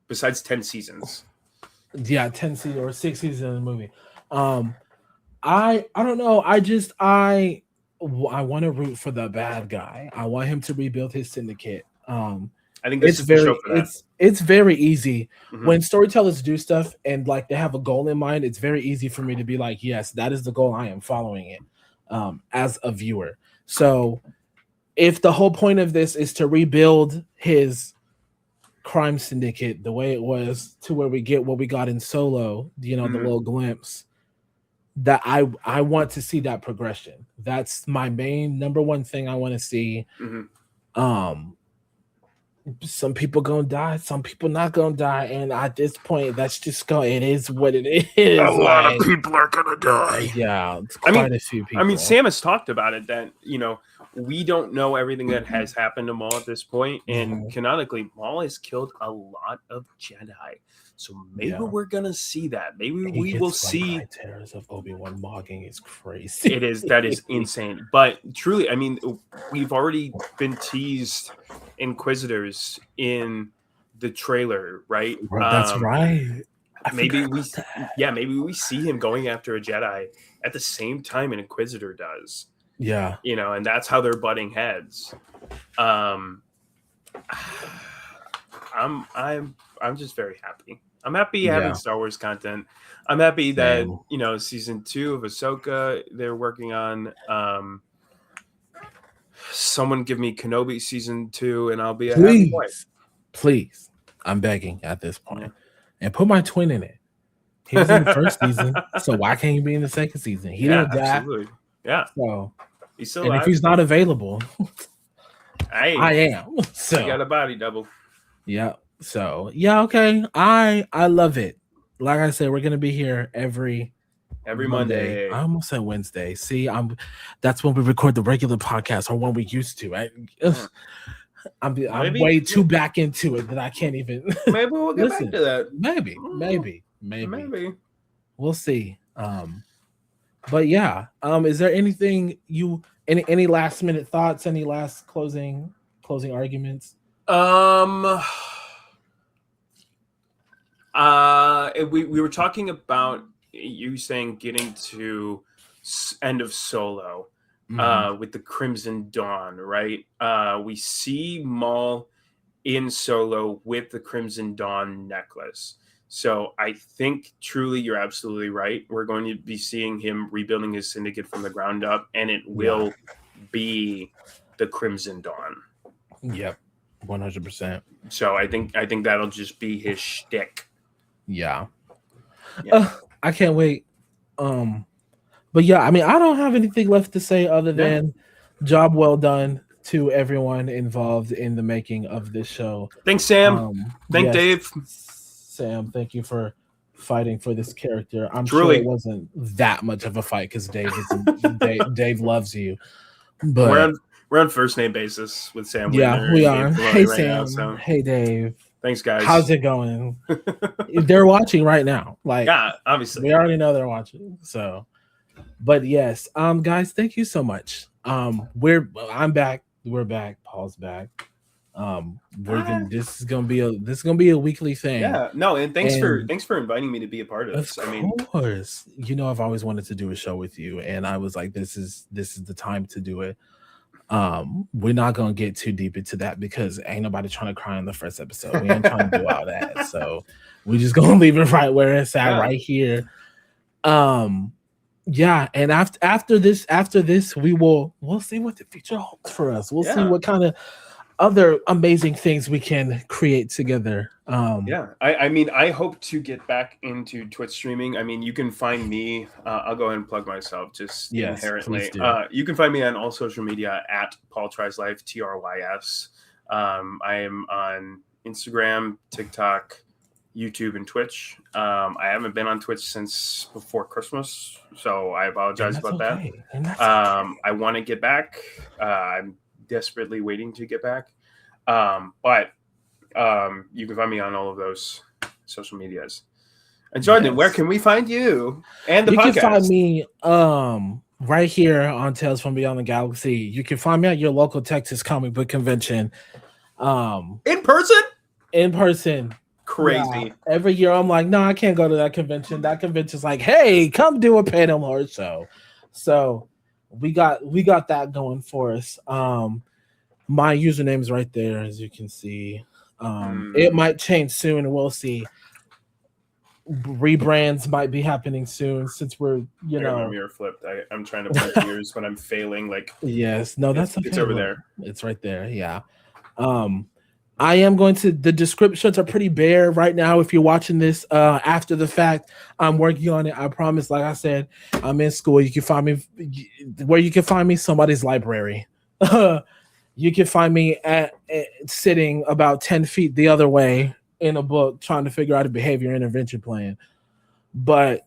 Speaker 2: Besides 10 seasons.
Speaker 1: Yeah, 10 seasons or 6 seasons in the movie. I don't know. I want to root for the bad guy. I want him to rebuild his syndicate.
Speaker 2: I think this is the show for that.
Speaker 1: It's very easy when storytellers do stuff and like they have a goal in mind. It's very easy for me to be like, yes, that is the goal. I am following it as a viewer. So if the whole point of this is to rebuild his crime syndicate the way it was to where we get what we got in Solo, the little glimpse, that I want to see that progression. That's my main number one thing I want to see. Some people gonna die, some people not gonna die, and at this point, that's just it is what it is.
Speaker 2: A lot of people are gonna die.
Speaker 1: Yeah, it's quite a few people.
Speaker 2: I mean, Sam has talked about it that we don't know everything that has happened to Maul at this point, and canonically, Maul has killed a lot of Jedi. So maybe we're gonna see that. Maybe we will see.
Speaker 1: Terrors of Obi-Wan mogging is crazy.
Speaker 2: It is. That is insane. But truly, I mean, we've already been teased Inquisitors in the trailer, right?
Speaker 1: That's right.
Speaker 2: Maybe we see him going after a Jedi at the same time an Inquisitor does.
Speaker 1: Yeah,
Speaker 2: and that's how they're butting heads. I'm just very happy. I'm happy having Star Wars content. I'm happy that season 2 of Ahsoka they're working on. Someone give me Kenobi season 2, and I'll be a happy boy.
Speaker 1: Please, I'm begging at this point, and put my twin in it. He was in the first season, so why can't he be in the second season? He didn't die.
Speaker 2: Absolutely. Yeah.
Speaker 1: So
Speaker 2: he's still
Speaker 1: and
Speaker 2: alive.
Speaker 1: if he's not available, I am. So
Speaker 2: you got a body double.
Speaker 1: Yeah. So yeah, okay. I love it. Like I said, we're gonna be here every
Speaker 2: Monday.
Speaker 1: I almost said Wednesday. See, that's when we record the regular podcast, or when we used to. I'm way too back into it that I can't even.
Speaker 2: Maybe we'll get back to that.
Speaker 1: Maybe. We'll see. But yeah, is there anything any last minute thoughts? Any last closing arguments?
Speaker 2: Um, we were talking about you saying getting to end of Solo,
Speaker 1: Mhm.
Speaker 2: with the Crimson Dawn, right? We see Maul in Solo with the Crimson Dawn necklace. So I think truly you're absolutely right. We're going to be seeing him rebuilding his syndicate from the ground up, and it
Speaker 1: Yeah.
Speaker 2: will be the Crimson Dawn.
Speaker 1: Yep. 100%.
Speaker 2: So I think that'll just be his shtick.
Speaker 1: Yeah.
Speaker 2: Yeah.
Speaker 1: I can't wait. Um, but yeah, I mean, I don't have anything left to say other
Speaker 2: Yeah.
Speaker 1: than job well done to everyone involved in the making of this show.
Speaker 2: Thanks, Sam. Thank
Speaker 1: Yes,
Speaker 2: Dave.
Speaker 1: Sam, thank you for fighting for this character. I'm sure it
Speaker 2: Truly.
Speaker 1: wasn't that much of a fight because Dave loves you.
Speaker 2: We're
Speaker 1: But
Speaker 2: on first name basis with Sam
Speaker 1: yeah,
Speaker 2: Wiener
Speaker 1: we
Speaker 2: and
Speaker 1: are.
Speaker 2: Dave
Speaker 1: Hey
Speaker 2: Filoni right now.
Speaker 1: Sam.
Speaker 2: So
Speaker 1: Hey Dave.
Speaker 2: thanks, guys.
Speaker 1: How's it going? They're watching right now. Like,
Speaker 2: yeah, obviously.
Speaker 1: we already know they're watching. So, but yes, guys, thank you so much. I'm back. We're back. Paul's back. This is gonna be a weekly thing.
Speaker 2: Yeah, no, and thanks for inviting me to be a part of this.
Speaker 1: Of course, I've always wanted to do a show with you, and I was like, this is the time to do it. We're not gonna get too deep into that because ain't nobody trying to cry in the first episode. We ain't trying to do all that, so we just gonna leave it right where it's at, right here. Yeah, and after this, we'll see what the future holds for us. We'll see what kind of other amazing things we can create together.
Speaker 2: I hope to get back into Twitch streaming. I mean, you can find me. I'll go ahead and plug myself just inherently. You can find me on all social media at PaulTrysLife, TRYS. I am on Instagram, TikTok, YouTube, and Twitch. I haven't been on Twitch since before Christmas, so I apologize about that. I want to get back. I'm desperately waiting to get back. But you can find me on all of those social medias. And Jordan, where can we find you and the podcast?
Speaker 1: You can find me right here on Tales from Beyond the Galaxy. You can find me at your local Texas comic book convention.
Speaker 2: In person? Crazy.
Speaker 1: Yeah. Every year I'm like, no, I can't go to that convention. That convention's like, hey, come do a panel or show. So we got that going for us. My username is right there, as you can see. It might change soon, and we'll see. Rebrands might be happening soon since we're,
Speaker 2: my mirror flipped. I'm trying to point ears when I'm failing. Like,
Speaker 1: yes, no, that's okay.
Speaker 2: It's over there.
Speaker 1: It's right there. Yeah. I am going to. The descriptions are pretty bare right now. If you're watching this after the fact, I'm working on it. I promise. Like I said, I'm in school. You can find me where you can find me. Somebody's library. You can find me at sitting about 10 feet the other way in a book trying to figure out a behavior intervention plan. But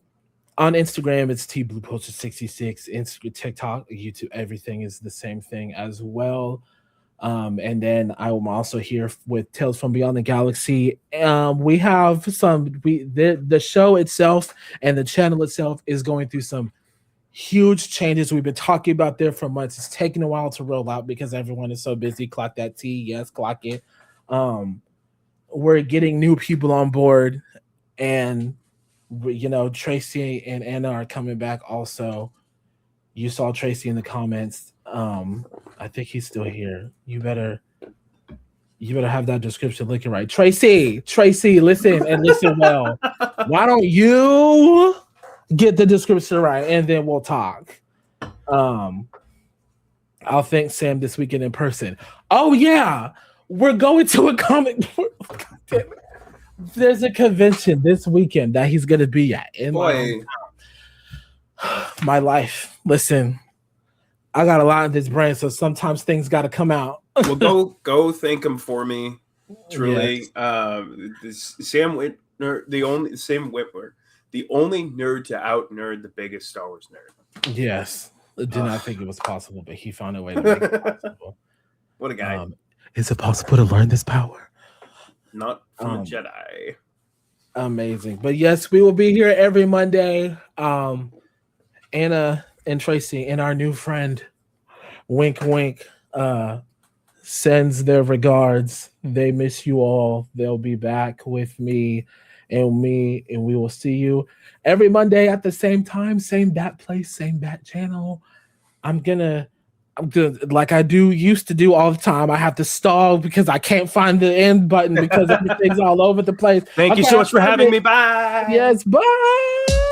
Speaker 1: on Instagram, it's tblueposter66. Instagram, TikTok, YouTube, everything is the same thing as well. And then I am also here with Tales from Beyond the Galaxy. We have the show itself and the channel itself is going through some huge changes. We've been talking about there for months. It's taking a while to roll out because everyone is so busy. Clock that T. Yes, clock it. We're getting new people on board, and Tracy and Anna are coming back also. You saw Tracy in the comments. I think he's still here. You better have that description looking right. Tracy, listen and listen well. Why don't you get the description right, and then we'll talk. I'll thank Sam this weekend in person. Oh yeah, we're going to a comic. There's a convention this weekend that he's gonna be at in my life. Listen, I got a lot in this brain, so sometimes things got to come out.
Speaker 2: Well, go thank him for me. Truly, yes. Sam Whitner, the only nerd to out nerd the biggest Star Wars nerd.
Speaker 1: Yes, I did not think it was possible, but he found a way to make it possible.
Speaker 2: What a guy!
Speaker 1: Is it possible to learn this power?
Speaker 2: Not from a Jedi.
Speaker 1: Amazing, but yes, we will be here every Monday. Anna and Tracy and our new friend, wink, wink, sends their regards. They miss you all. They'll be back with me, and we will see you every Monday at the same time, same bat place, same bat channel. I'm gonna like I do used to do all the time. I have to stall because I can't find the end button because everything's all over the place.
Speaker 2: Thank you so much for having me. Bye.
Speaker 1: Yes, bye.